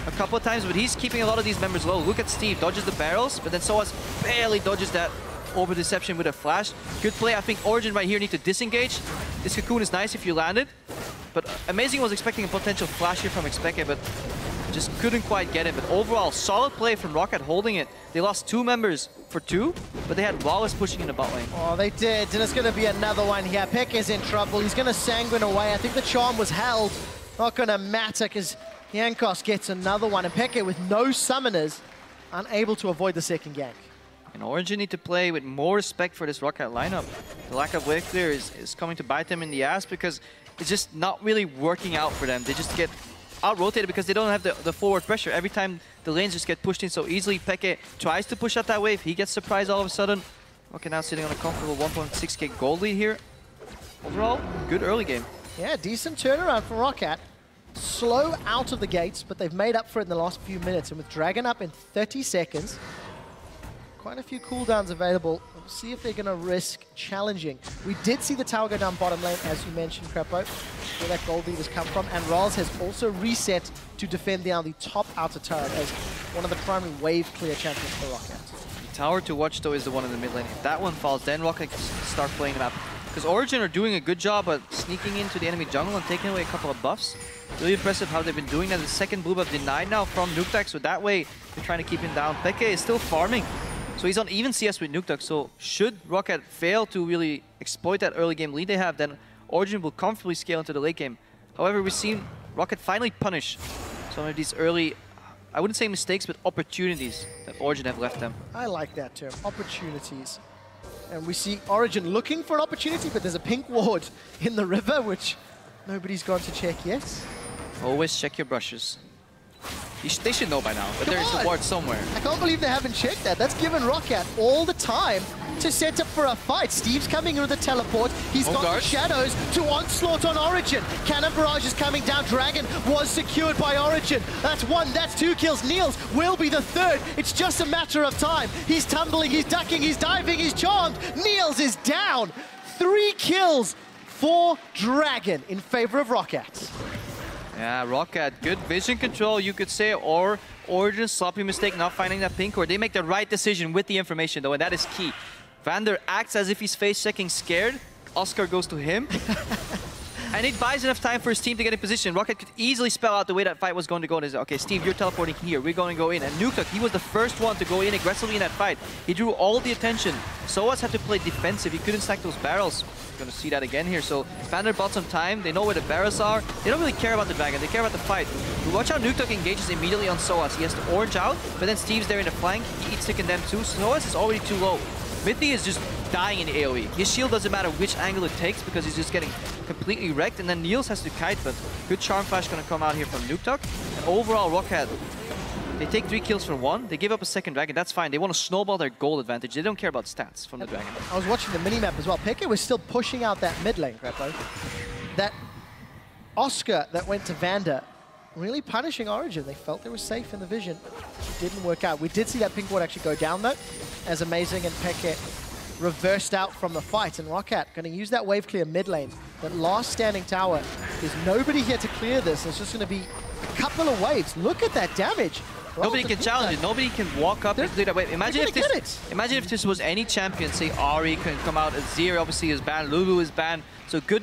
a couple of times, but he's keeping a lot of these members low. Look at Steve, dodges the barrels, but then Soas barely dodges that over deception with a flash. Good play. I think Origen right here need to disengage. This cocoon is nice if you land it. But Amazing was expecting a potential flash here from Expected, but just couldn't quite get it. But overall, solid play from Roccat holding it. They lost 2 members for 2, but they had Rallis pushing in the bot lane. Oh, they did, and it's going to be another one here. Peck is in trouble. He's going to sanguine away. I think the charm was held. Not going to matter, because Jankos gets another one, and Peke with no summoners, unable to avoid the second gank. And Origen need to play with more respect for this Roccat lineup. The lack of wave clear is coming to bite them in the ass, because it's just not really working out for them. They just get out-rotated because they don't have the forward pressure. Every time the lanes just get pushed in so easily, Peke tries to push out that wave. He gets surprised all of a sudden. Roccat now sitting on a comfortable 1.6k gold lead here. Overall, good early game. Yeah, decent turnaround for Roccat. Slow out of the gates, but they've made up for it in the last few minutes. And with Dragon up in 30 seconds, quite a few cooldowns available. We'll see if they're going to risk challenging. We did see the tower go down bottom lane, as you mentioned, Crepo, where that gold lead has come from. And Raz has also reset to defend down the top outer turret as one of the primary wave clear champions for Roccat. The tower to watch, though, is the one in the mid lane. If that one falls, then Roccat can start playing it up. Because Origen are doing a good job at sneaking into the enemy jungle and taking away a couple of buffs. Really impressive how they've been doing that. The second blue buff denied now from Nuktak, so that way they're trying to keep him down. Peke is still farming. So he's on even CS with Nuktak, so should Roccat fail to really exploit that early game lead they have, then Origen will comfortably scale into the late game. However, we've seen Roccat finally punish some of these early, I wouldn't say mistakes, but opportunities that Origen have left them. I like that term, opportunities. And we see Origen looking for an opportunity, but there's a pink ward in the river, which nobody's gone to check yet. Always check your brushes. They should know by now, but there's a ward somewhere. I can't believe they haven't checked that. That's given Roccat all the time to set up for a fight. Steve's coming in with a teleport. He's got the shadows to onslaught on Origen. Cannon Barrage is coming down. Dragon was secured by Origen. That's 1, that's 2 kills. Niels will be the 3rd. It's just a matter of time. He's tumbling, he's ducking, he's diving, he's charmed. Niels is down. 3 kills for Dragon in favor of Roccat. Yeah, Roccat, good vision control, you could say, or Origen's sloppy mistake not finding that pink ward. They make the right decision with the information, though, and that is key. Vander acts as if he's face-checking scared. Oscar goes to him. And it buys enough time for his team to get in position. Roccat could easily spell out the way that fight was going to go. And okay, Steve, you're teleporting here. We're going to go in. And Nuktak, he was the first one to go in aggressively in that fight. He drew all the attention. Soas had to play defensive. He couldn't stack those barrels. We're going to see that again here. So Vander bought some time. They know where the barrels are. They don't really care about the dragon. They care about the fight. But watch how Nuktak engages immediately on Soas. He has to orange out, but then Steve's there in the flank. He eats Tick and them too. Soas is already too low. Mithy is just dying in the AoE. His shield doesn't matter which angle it takes because he's just getting completely wrecked. And then Niels has to kite, but good Charm Flash going to come out here from Nuktak. And overall, Roccat, they take 3 kills for 1. They give up a second dragon. That's fine. They want to snowball their gold advantage. They don't care about stats from the dragon. I was watching the minimap as well. Peke was still pushing out that mid lane, Crepo. That Oscar that went to Vander really punishing Origen. They felt they were safe in the vision. Didn't work out. We did see that pink ward actually go down though, as Amazing and Peke reversed out from the fight. And Roccat going to use that wave clear mid lane. That last standing tower, there's nobody here to clear this. It's just going to be a couple of waves. Look at that damage. Nobody can challenge it. Nobody can walk up and clear that wave. Imagine if this was any champion. Say Ari can come out. Azir obviously is banned. Lulu is banned. So good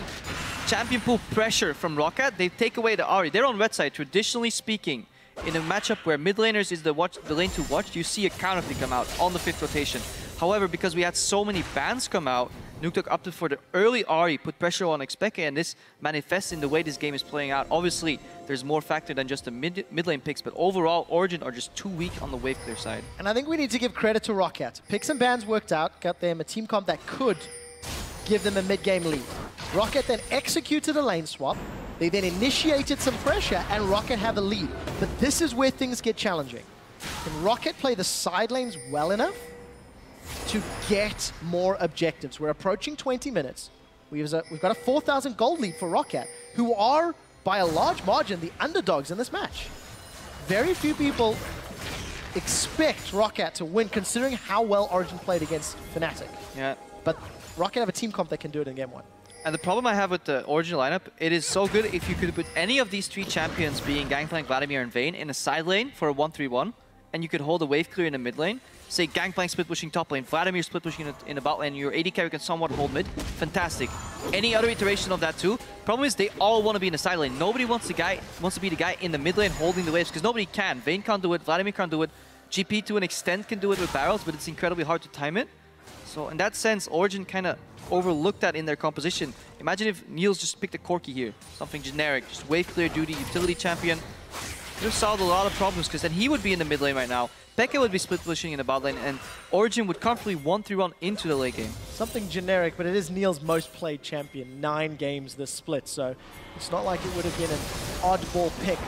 champion pool pressure from Roccat. They take away the Ari. They're on red side. Traditionally speaking, in a matchup where mid laners is the lane to watch, you see a counter pick come out on the 5th rotation. However, because we had so many bans come out, Nukeduck opted for the early Ari, put pressure on Xpeke, and this manifests in the way this game is playing out. Obviously, there's more factor than just the mid lane picks, but overall, Origen are just too weak on the wave clear side. And I think we need to give credit to Roccat. Picks and bans worked out, got them a team comp that could give them a mid-game lead. Roccat then executed a lane swap. They then initiated some pressure, and Roccat have a lead. But this is where things get challenging. Can Roccat play the side lanes well enough to get more objectives? We're approaching 20 minutes. We've got a 4,000 gold lead for Roccat, who are, by a large margin, the underdogs in this match. Very few people expect Roccat to win, considering how well Origen played against Fnatic. Yeah. But Roccat have a team comp that can do it in game 1. And the problem I have with the Origen lineup, it is so good if you could put any of these 3 champions, being Gangplank, Vladimir, and Vayne, in a side lane for a 1-3-1, and you could hold a wave clear in the mid lane. Say Gangplank split pushing top lane, Vladimir split pushing in the bot lane, your AD carry can somewhat hold mid. Fantastic. Any other iteration of that too. Problem is they all want to be in the side lane. Nobody wants to be the guy in the mid lane holding the waves, because nobody can. Vayne can't do it, Vladimir can't do it. GP to an extent can do it with barrels, but it's incredibly hard to time it. So in that sense, Origen kind of overlooked that in their composition. Imagine if Niels just picked a Corki here, something generic, just wave clear duty, utility champion. Could have solved a lot of problems, because then he would be in the mid lane right now. Peke would be split pushing in the bot lane, and Origen would comfortably 1-3-1 into the late game. Something generic, but it is Niels' most played champion. 9 games this split, so it's not like it would have been an oddball pick.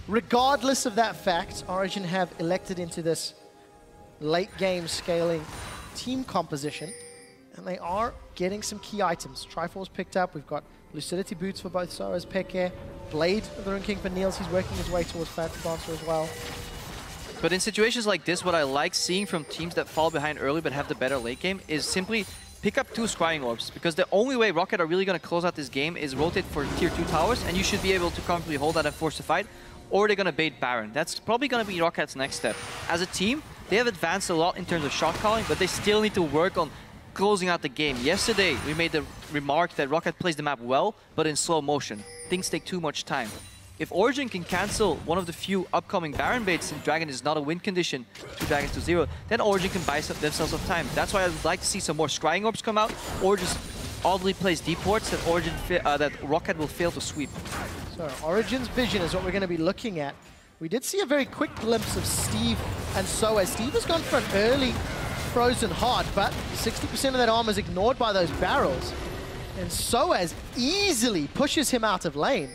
Regardless of that fact, Origen have elected into this late game scaling team composition, and they are getting some key items. Triforce picked up. We've got Lucidity Boots for both Soaz, Peke, Blade of the Rune King for Niels. He's working his way towards Phantom Dancer as well. But in situations like this, what I like seeing from teams that fall behind early but have the better late game is simply pick up 2 Scrying Orbs, because the only way Roccat are really going to close out this game is rotate for tier 2 towers, and you should be able to comfortably hold that and force the fight, or they're going to bait Baron. That's probably going to be Rockat's next step. As a team, they have advanced a lot in terms of shot calling, but they still need to work on closing out the game. Yesterday, we made the remark that Roccat plays the map well, but in slow motion. Things take too much time. If Origen can cancel one of the few upcoming Baron baits, and Dragon is not a win condition, 2 dragons to 0, then Origen can buy themselves some time. That's why I would like to see some more Scrying Orbs come out, or just oddly place deep ports that Roccat will fail to sweep. So Origen's vision is what we're going to be looking at. We did see a very quick glimpse of Steve and Soaz. Steve has gone for an early frozen heart, but 60% of that armor is ignored by those barrels. And Soaz easily pushes him out of lane.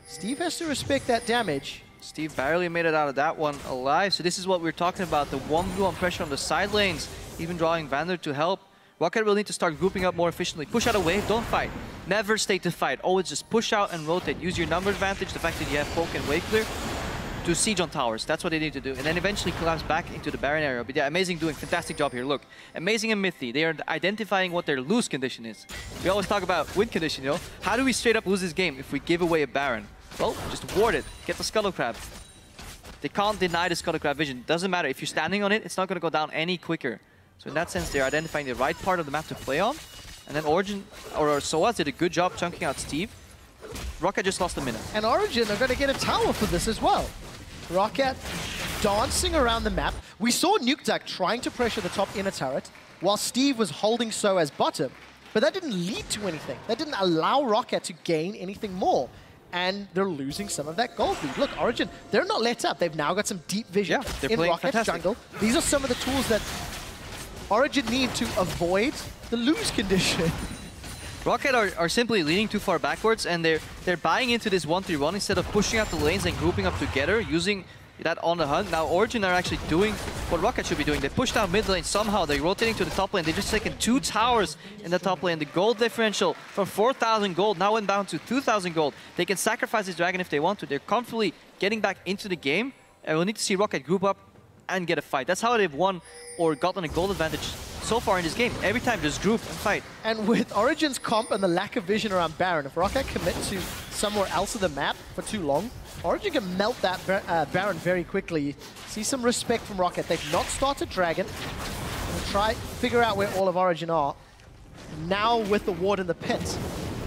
Steve has to respect that damage. Steve barely made it out of that one alive. So this is what we're talking about, the 1v1 pressure on the side lanes, even drawing Vander to help. Roccat will need to start grouping up more efficiently. Push out a wave, don't fight. Never stay to fight. Always just push out and rotate. Use your number advantage, the fact that you have poke and wave clear, to siege on towers. That's what they need to do. And then eventually collapse back into the Baron area. But yeah, Amazing doing fantastic job here. Look, Amazing and Mythy, they are identifying what their lose condition is. We always talk about win condition, you know? How do we straight up lose this game if we give away a Baron? Well, just ward it. Get the Scuttle Crab. They can't deny the Scuttle Crab vision. Doesn't matter. If you're standing on it, it's not going to go down any quicker. So in that sense, they're identifying the right part of the map to play on. And then Origen, or Soaz, did a good job chunking out Steve. Roccat just lost a minute. And Origen are going to get a tower for this as well. Roccat dancing around the map. We saw Nukeduck trying to pressure the top inner turret while Steve was holding Soaz bottom. But that didn't lead to anything. That didn't allow Roccat to gain anything more. And they're losing some of that gold lead. Look, Origen, they're not let up. They've now got some deep vision in Rockat's jungle. These are some of the tools that Origen need to avoid the lose condition. Roccat are simply leaning too far backwards, and they're buying into this 1-3-1 instead of pushing out the lanes and grouping up together, using that on the hunt. Now Origen are actually doing what Roccat should be doing. They push down mid lane somehow. They're rotating to the top lane. They're just taking 2 towers in the top lane. The gold differential from 4,000 gold now went down to 2,000 gold. They can sacrifice this dragon if they want to. They're comfortably getting back into the game. And we'll need to see Roccat group up and get a fight. That's how they've won or gotten a gold advantage so far in this game. Every time, just group and fight. And with Origen's comp and the lack of vision around Baron, if Roccat commit to somewhere else of the map for too long, Origen can melt that Baron very quickly. See some respect from Roccat. They've not started Dragon. Gonna try figure out where all of Origen are. Now with the ward in the pit,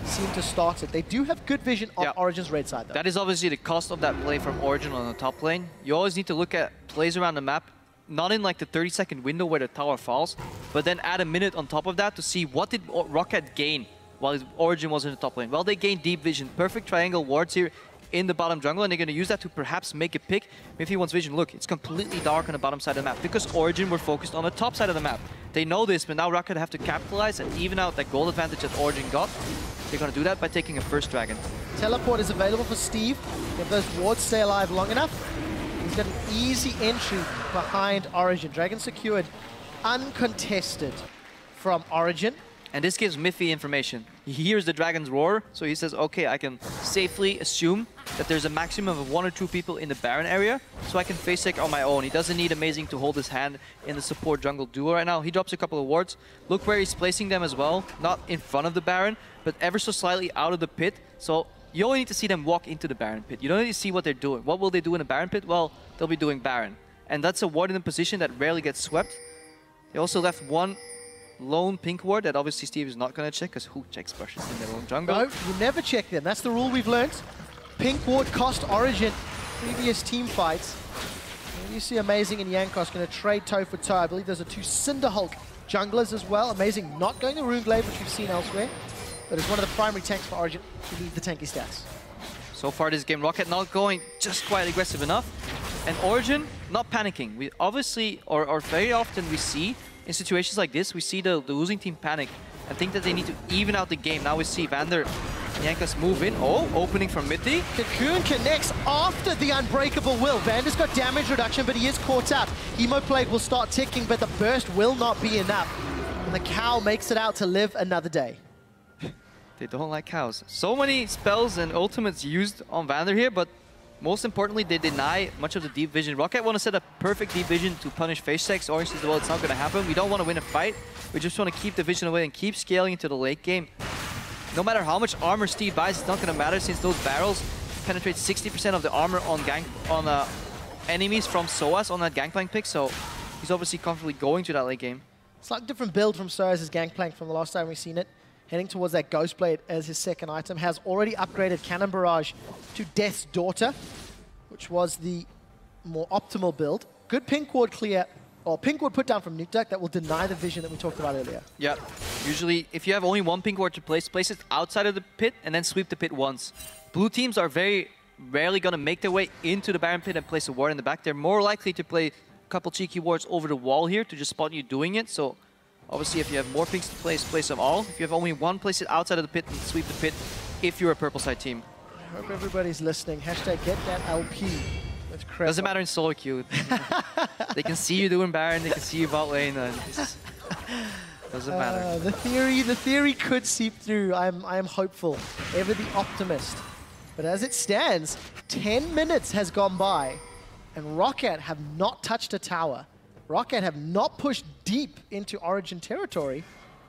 seem to start it. They do have good vision on Origen's red side though. That is obviously the cost of that play from Origen on the top lane. You always need to look at plays around the map, not in like the 30-second window where the tower falls, but then add a minute on top of that to see what did Roccat gain while Origen was in the top lane. Well, they gained deep vision, perfect triangle wards here in the bottom jungle, and they're going to use that to perhaps make a pick if he wants vision. Look, it's completely dark on the bottom side of the map because Origen were focused on the top side of the map. They know this, but now Roccat have to capitalize and even out that gold advantage that Origen got. They're going to do that by taking a first dragon. Teleport is available for Steve. If those wards stay alive long enough, he's got an easy entry behind Origen. Dragon secured, uncontested from Origen. And this gives Miffy information. He hears the dragon's roar, so he says, okay, I can safely assume that there's a maximum of 1 or 2 people in the Baron area, so I can face tech on my own. He doesn't need Amazing to hold his hand in the support jungle duo right now. He drops a couple of wards. Look where he's placing them as well. Not in front of the Baron, but ever so slightly out of the pit. So you only need to see them walk into the Baron pit. You don't need to see what they're doing. What will they do in the Baron pit? Well, they'll be doing Baron. And that's a ward in a position that rarely gets swept. They also left one lone pink ward that obviously Steve is not going to check, because who checks brushes in their own jungle? No, you never check them. That's the rule we've learned. Pink ward cost Origen previous team fights. And you see Amazing and Yankos going to trade toe for toe. I believe those are 2 Cinderhulk junglers as well. Amazing not going to Runeglaive, which we've seen elsewhere, but it's one of the primary tanks for Origen who need the tanky stats. So far this game, Roccat not going just quite aggressive enough, and Origen not panicking. We obviously, or very often we see in situations like this, we see the losing team panic and think that they need to even out the game. Now we see Vander and Yankas move in. Oh, opening from Mitty. Cocoon connects after the Unbreakable Will. Vander's got damage reduction, but he is caught out. Emo Plague will start ticking, but the burst will not be enough. And the cow makes it out to live another day. They don't like cows. So many spells and ultimates used on Vander here, but most importantly, they deny much of the deep vision. Roccat want to set up perfect deep vision to punish face techs. Orange says, well, it's not going to happen. We don't want to win a fight. We just want to keep the vision away and keep scaling into the late game. No matter how much armor Steve buys, it's not going to matter since those barrels penetrate 60% of the armor on enemies from SOAS on that Gangplank pick. So he's obviously comfortably going to that late game. Slightly different build from SOAS' Gangplank from the last time we've seen it. Heading towards that Ghostblade as his second item. Has already upgraded Cannon Barrage to Death's Daughter, which was the more optimal build. Good pink ward clear, or pink ward put down from Nuke Duck that will deny the vision that we talked about earlier. Yeah, usually if you have only 1 pink ward to place it outside of the pit and then sweep the pit once. Blue teams are very rarely going to make their way into the Baron pit and place a ward in the back. They're more likely to play a couple cheeky wards over the wall here to just spot you doing it. So obviously, if you have more pinks to place them all. If you have only 1, place it outside of the pit and sweep the pit if you're a purple side team. I hope everybody's listening. Hashtag get that LP. Doesn't matter in solo queue. They can see you doing Baron, they can see you bot lane, and it doesn't matter. The theory could seep through. I am hopeful. Ever the optimist. But as it stands, 10 minutes has gone by, and Roccat have not touched a tower. Roccat have not pushed deep into Origen territory,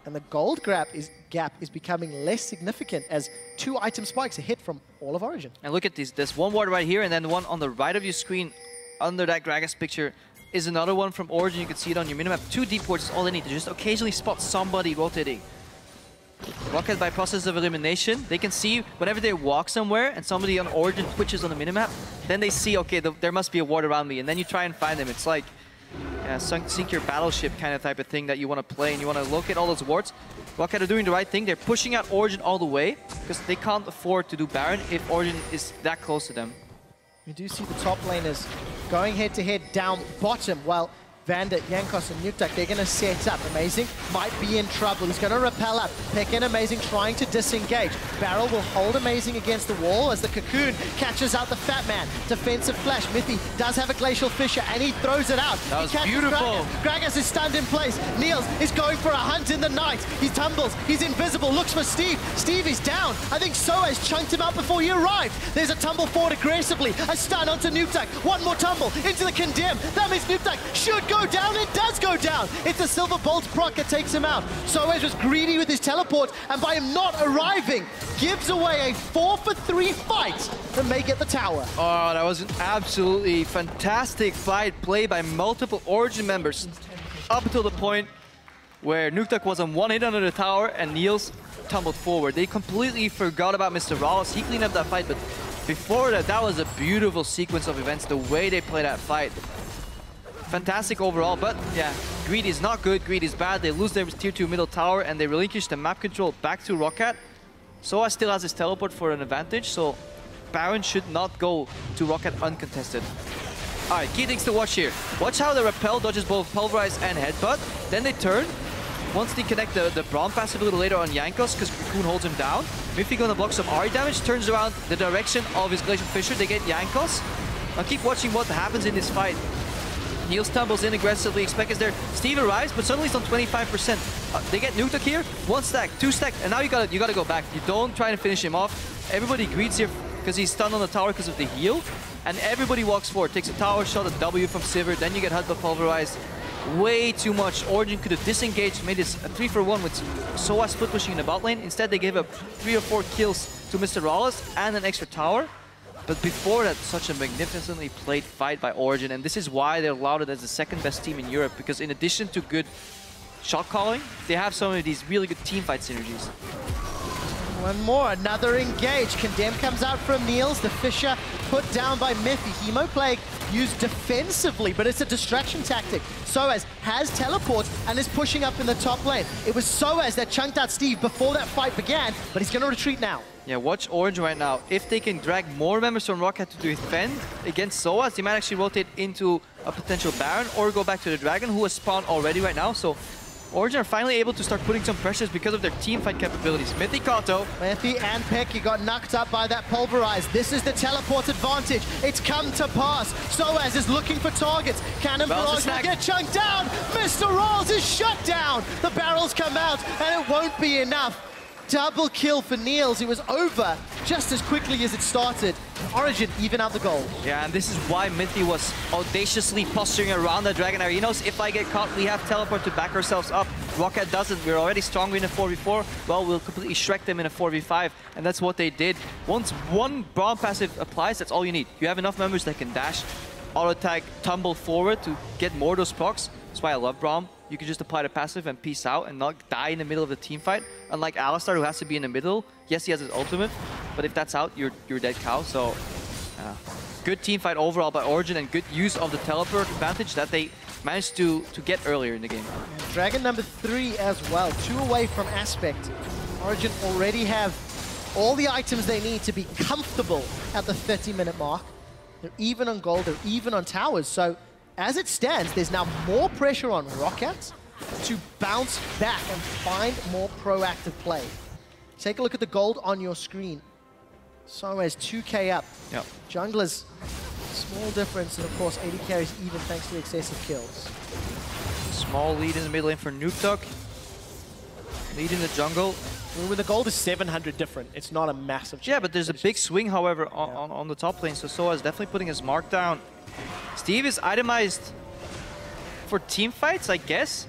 and the gold gap is becoming less significant as 2 item spikes are hit from all of Origen. And look at this. There's one ward right here, and then the one on the right of your screen under that Gragas picture is another one from Origen. You can see it on your minimap. 2 deep wards is all they need to just occasionally spot somebody rotating. Roccat, by process of elimination, they can see whenever they walk somewhere and somebody on Origen twitches on the minimap, then they see, okay, there must be a ward around me, and then you try and find them. It's like sink your battleship kind of type of thing that you want to play, and you want to locate all those wards. Roccat are doing the right thing. They're pushing out Origen all the way because they can't afford to do Baron if Origen is that close to them. We do see the top laners going head-to-head down bottom. Well, Vandit, Jankos, and Nukeduck, they're going to set up. Amazing might be in trouble. He's going to rappel up. Pick in Amazing trying to disengage. Barrel will hold Amazing against the wall as the Cocoon catches out the Fat Man. Defensive flash. Mithy does have a Glacial Fissure, and he throws it out. That was beautiful. Gragas is stunned in place. Niels is going for a hunt in the night. He tumbles. He's invisible. Looks for Steve. Steve is down. I think Soaz chunked him out before he arrived. There's a tumble forward aggressively. A stun onto Nukeduck. One more tumble into the Condemn. That means Nukeduck should go down. It does go down. It's a Silver Bolt proc that takes him out. Soaz was greedy with his teleport, and by him not arriving, gives away a 4-for-3 fight to make it the tower. Oh, that was an absolutely fantastic fight played by multiple Origen members. Up until the point where Nukeduck was on one hit under the tower and Niels tumbled forward. They completely forgot about Mr. Rawls. He cleaned up that fight, but before that, that was a beautiful sequence of events, the way they play that fight. Fantastic overall, but yeah, Greed is not good, Greed is bad. They lose their tier 2 middle tower and they relinquish the map control back to Roccat. Soaz still has his teleport for an advantage, so Baron should not go to Roccat uncontested. Alright, key things to watch here. Watch how the Repel dodges both Pulverize and Headbutt. Then they turn. Once they connect the Braum passive a little later on Jankos, because Cocoon holds him down. Miffy gonna block some Ahri damage, turns around the direction of his Glacial Fissure. They get Jankos. Now keep watching what happens in this fight. Niels tumbles in aggressively, Expect is there. Steve arrives, but suddenly he's on 25%. They get Nukeduck here, 1 stack, 2 stack, and now you gotta go back. You don't try to finish him off. Everybody greets here because he's stunned on the tower because of the heal. And everybody walks forward, takes a tower shot, a W from Sivir, then you get Headbutt Pulverized. Way too much. Origen could have disengaged, made this a 3-for-1 with Soaz split pushing in the bot lane. Instead, they gave up 3 or 4 kills to Mr. Rawls and an extra tower. But before that, such a magnificently played fight by Origen, and this is why they're lauded as the second best team in Europe, because in addition to good shot calling, they have some of these really good team fight synergies. One more, another engage. Condemn comes out from Niels. The Fissure put down by Miffy. Hemoplague used defensively, but it's a distraction tactic. Soaz has teleport and is pushing up in the top lane. It was Soaz that chunked out Steve before that fight began, but he's going to retreat now. Yeah, watch Origen right now. If they can drag more members from Roccat to defend against Soaz, they might actually rotate into a potential Baron or go back to the Dragon, who has spawned already right now. So Origen are finally able to start putting some pressures because of their team fight capabilities. Mithy Kato. Mithy and Pecky got knocked up by that Pulverize. This is the teleport advantage. It's come to pass. Soaz is looking for targets. Cannon Barrage will get chunked down. Mr. Rawls is shut down. The barrels come out and it won't be enough. Double kill for Niels. It was over just as quickly as it started. Origen even out the goal. Yeah, and this is why Mithy was audaciously posturing around the Dragon area. He knows if I get caught, we have teleport to back ourselves up. Roccat doesn't. We're already stronger in a 4v4. Well, we'll completely Shrek them in a 4v5, and that's what they did. Once one Braum passive applies, that's all you need. You have enough members that can dash, auto-tag, tumble forward to get more of those procs. That's why I love Braum. You can just apply the passive and peace out and not die in the middle of the team fight. Unlike Alistar, who has to be in the middle. Yes, he has his ultimate, but if that's out, you're dead cow. So, good team fight overall by Origen and good use of the teleport advantage that they managed to get earlier in the game. And Dragon number 3 as well, 2 away from Aspect. Origen already have all the items they need to be comfortable at the 30-minute mark. They're even on gold, they're even on towers, so as it stands, there's now more pressure on Roccat to bounce back and find more proactive play. Take a look at the gold on your screen. Soaz 2k up. Yep. Junglers, small difference, and of course 80 carries even thanks to excessive kills. Small lead in the mid lane for Nukeduck. Lead in the jungle. When the gold is 700 different, it's not a massive change. Yeah, but there's a big swing, however, on the top lane, so Soaz definitely putting his mark down. Steve is itemized for team fights, I guess.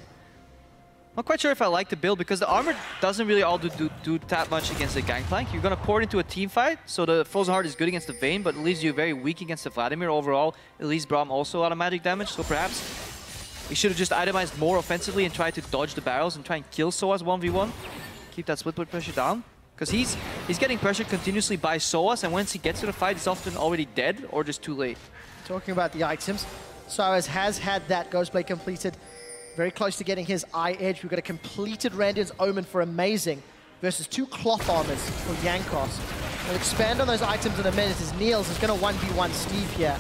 Not quite sure if I like the build because the armor doesn't really all do that much against the Gangplank. You're gonna pour it into a team fight, so the Frozen Heart is good against the Vayne, but it leaves you very weak against the Vladimir overall. It leaves Braum also a lot of magic damage, so perhaps he should have just itemized more offensively and tried to dodge the barrels and try and kill Soaz 1v1. Keep that split point pressure down. Because he's getting pressured continuously by Soaz, and once he gets to the fight, he's often already dead or just too late. Talking about the items, Soaz has had that Ghostblade completed. Very close to getting his Eye Edge. We've got a completed Radiant's Omen for Amazing versus 2 cloth armors for Jankos. We'll expand on those items in a minute as Niels is going to 1v1 Steve here.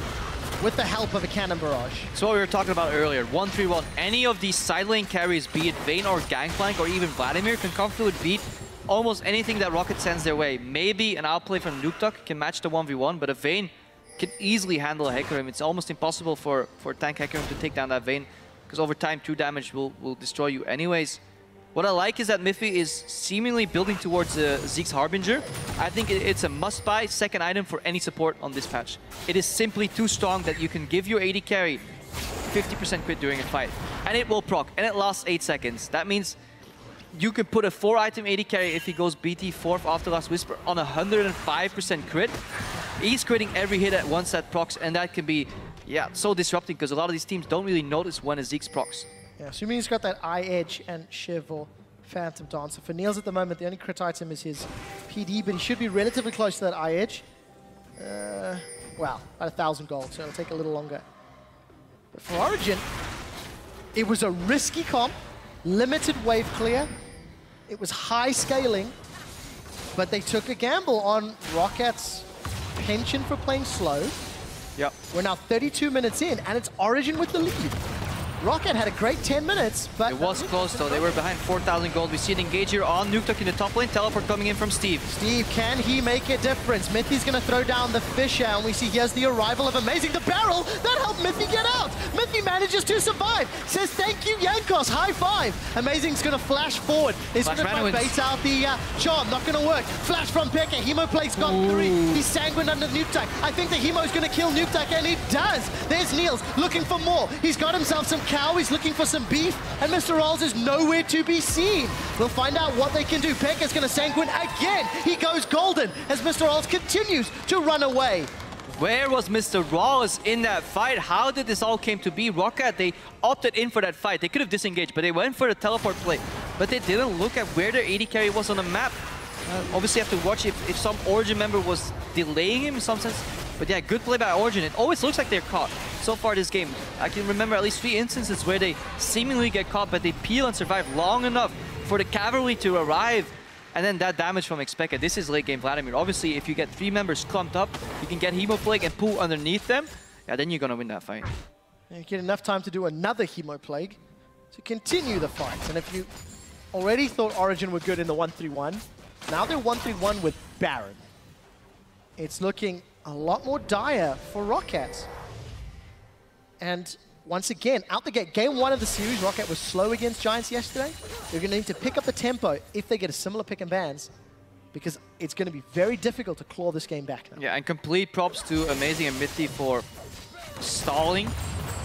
with the help of a Cannon Barrage. So what we were talking about earlier, 1-3-1. Any of these side lane carries, be it Vayne or Gangplank or even Vladimir, can comfortably beat almost anything that Roccat sends their way. Maybe an outplay from Nukeduck can match the 1v1, but a Vayne can easily handle a Hecarim. It's almost impossible for tank Hecarim to take down that Vayne, because over time 2 damage will destroy you anyways. What I like is that Miffy is seemingly building towards Zeke's Harbinger. I think it's a must-buy second item for any support on this patch. It is simply too strong that you can give your AD carry 50% crit during a fight, and it will proc, and it lasts 8 seconds. That means you can put a 4-item AD carry if he goes BT 4th after Last Whisper on 105% crit. He's critting every hit at once that procs, and that can be, yeah, so disrupting because a lot of these teams don't really notice when a Zeke's procs. Yeah, assuming he's got that Eye Edge and Shiv or Phantom Dancer. For Niels at the moment, the only crit item is his PD, but he should be relatively close to that Eye Edge. Well, about 1,000 gold, so it'll take a little longer. But for Origen, it was a risky comp, limited wave clear. It was high scaling, but they took a gamble on Rockat's penchant for playing slow. Yep. We're now 32 minutes in, and it's Origen with the lead. Roccat had a great 10 minutes, but... It was close, though. They were behind 4,000 gold. We see an engage here on Nukeduck in the top lane. Teleport coming in from Steve. Steve, can he make a difference? Mithy's going to throw down the Fisher, and we see here's the arrival of Amazing. The barrel, that helped Mithy get out. Mithy manages to survive. Says, thank you, Jankos. High five. Amazing's going to flash forward. He's going to try and bait out the charm. Not going to work. Flash from Pekka. Hemoplate's got 3. He's sanguine under Nukeduck. I think the Hemo's going to kill Nukeduck, and he does. There's Niels looking for more. He's got himself some cow. He's looking for some beef, and Mr. Rolls is nowhere to be seen. We'll find out what they can do. Pekka's going to sanguine again. He goes golden as Mr. Rolls continues to run away. Where was Mr. Rawls in that fight? How did this all came to be? Roccat, they opted in for that fight. They could have disengaged, but they went for the teleport play. But they didn't look at where their AD carry was on the map. Obviously, you have to watch if some Origen member was delaying him in some sense. But yeah, good play by Origen. It always looks like they're caught so far this game. I can remember at least 3 instances where they seemingly get caught, but they peel and survive long enough for the cavalry to arrive. And then that damage from Expected. This is late game Vladimir. Obviously, if you get 3 members clumped up, you can get Hemoplague and pull underneath them. Yeah, then you're going to win that fight. And you get enough time to do another Hemoplague to continue the fight. And if you already thought Origen were good in the 1-3-1, now they're 1-3-1 with Baron. It's looking a lot more dire for Roccat. And once again, out the gate, game 1 of the series, Roccat was slow against Giants yesterday. They're going to need to pick up the tempo if they get a similar pick and bans, because it's going to be very difficult to claw this game back now. Yeah, and complete props to Amazing and Mithy for stalling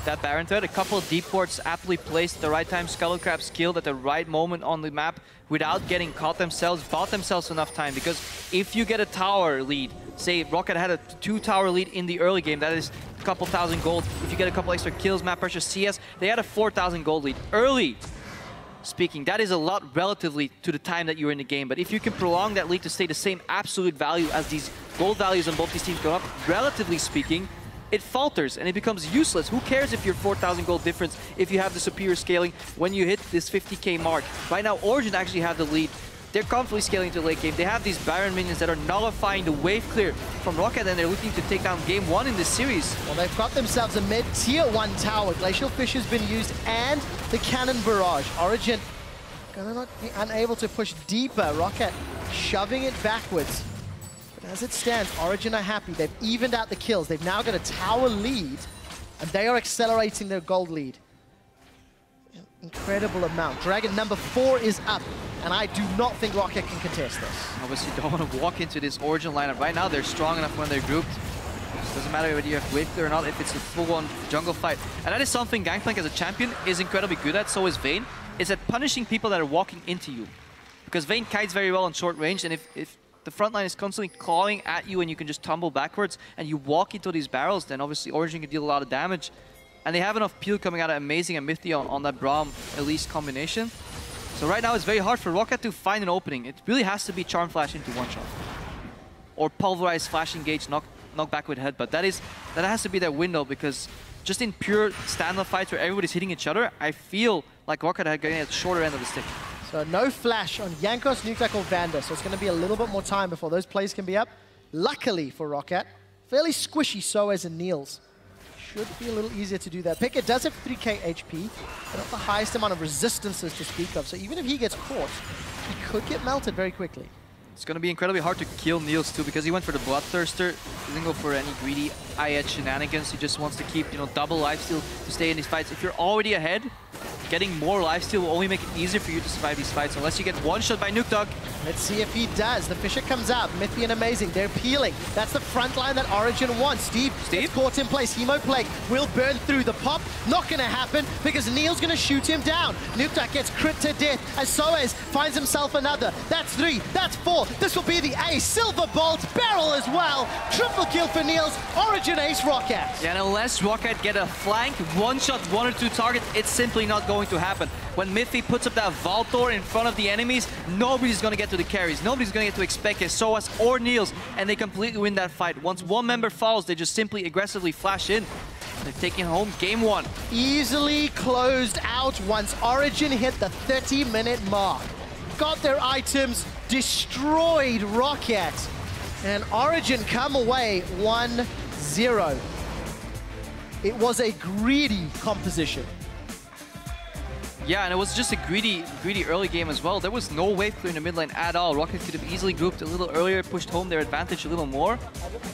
that Baron threat. A couple of deep ports aptly placed at the right time. Skullcrabs killed at the right moment on the map without getting caught themselves, bought themselves enough time, because if you get a tower lead, say Roccat had a 2-tower lead in the early game, that is a couple thousand gold. If you get a couple extra kills, map pressure, CS, they had a 4,000 gold lead. Early speaking, that is a lot relatively to the time that you're in the game, but if you can prolong that lead to stay the same absolute value as these gold values on both these teams go up, relatively speaking, it falters and it becomes useless. Who cares if you're 4,000 gold difference if you have the superior scaling when you hit this 50k mark? Right now, Origen actually have the lead. They're constantly scaling to the late game. They have these Baron minions that are nullifying the wave clear from Roccat, and they're looking to take down game 1 in this series. Well, they've got themselves a mid-tier 1 tower. Glacial Fish has been used, and the Cannon Barrage. Origen gonna not be unable to push deeper. Roccat shoving it backwards. But as it stands, Origen are happy. They've evened out the kills. They've now got a tower lead, and they are accelerating their gold lead. An incredible amount. Dragon number 4 is up, and I do not think Roccat can contest this. Obviously, don't want to walk into this Origen lineup. Right now, they're strong enough when they're grouped. It doesn't matter whether you have wave clear or not, if it's a full-on jungle fight. And that is something Gangplank as a champion is incredibly good at, so is Vayne, is at punishing people that are walking into you. Because Vayne kites very well on short range, and if the front line is constantly clawing at you and you can just tumble backwards and you walk into these barrels, then obviously Origen can deal a lot of damage. And they have enough peel coming out of Amazing and Mithy on that Braum Elise combination. So right now it's very hard for Roccat to find an opening. It really has to be Charm Flash into one shot. Or Pulverize, Flash Engage, knock back with Headbutt. That has to be their window, because just in pure standoff fights where everybody's hitting each other, I feel like Roccat are getting at the shorter end of the stick. So no flash on Jankos, Nukeduck or Vander, so it's going to be a little bit more time before those plays can be up. Luckily for Roccat, fairly squishy Soaz and Niels. should be a little easier to do that. Pekka does have 3k HP, but not the highest amount of resistances to speak of. So even if he gets caught, he could get melted very quickly. It's going to be incredibly hard to kill Niels too, because he went for the Bloodthirster. He didn't go for any greedy IH shenanigans. He just wants to keep, double lifesteal to stay in these fights. If you're already ahead, getting more lifesteal will only make it easier for you to survive these fights, unless you get one-shot by Nukdog. Let's see if he does. The Fisher comes out. Myth being amazing. They're peeling. That's the front line that Origen wants. Steve gets caught in place. Hemo Plague will burn through. The pop, not going to happen because Neil's going to shoot him down. Nukdog gets crit to death as Soez finds himself another. That's 3. That's 4. This will be the ace. Silver Bolt, barrel as well. Triple kill for Niels. Origen ace Roccat. Yeah, and unless Roccat get a flank, one-shot, 1 or 2 targets, it's simply not going to happen. When Miffy puts up that Valtor in front of the enemies, nobody's going to get to the carries. Nobody's going to get to Expeke, Soas, or Niels, and they completely win that fight. Once one member falls, they just simply aggressively flash in. They're taking home game 1. Easily closed out once Origen hit the 30-minute mark. Got their items, destroyed Roccat, and Origen come away 1-0. It was a greedy composition. Yeah, and it was just a greedy early game as well. There was no wave clear in the mid lane at all. Roccat could have easily grouped a little earlier, pushed home their advantage a little more.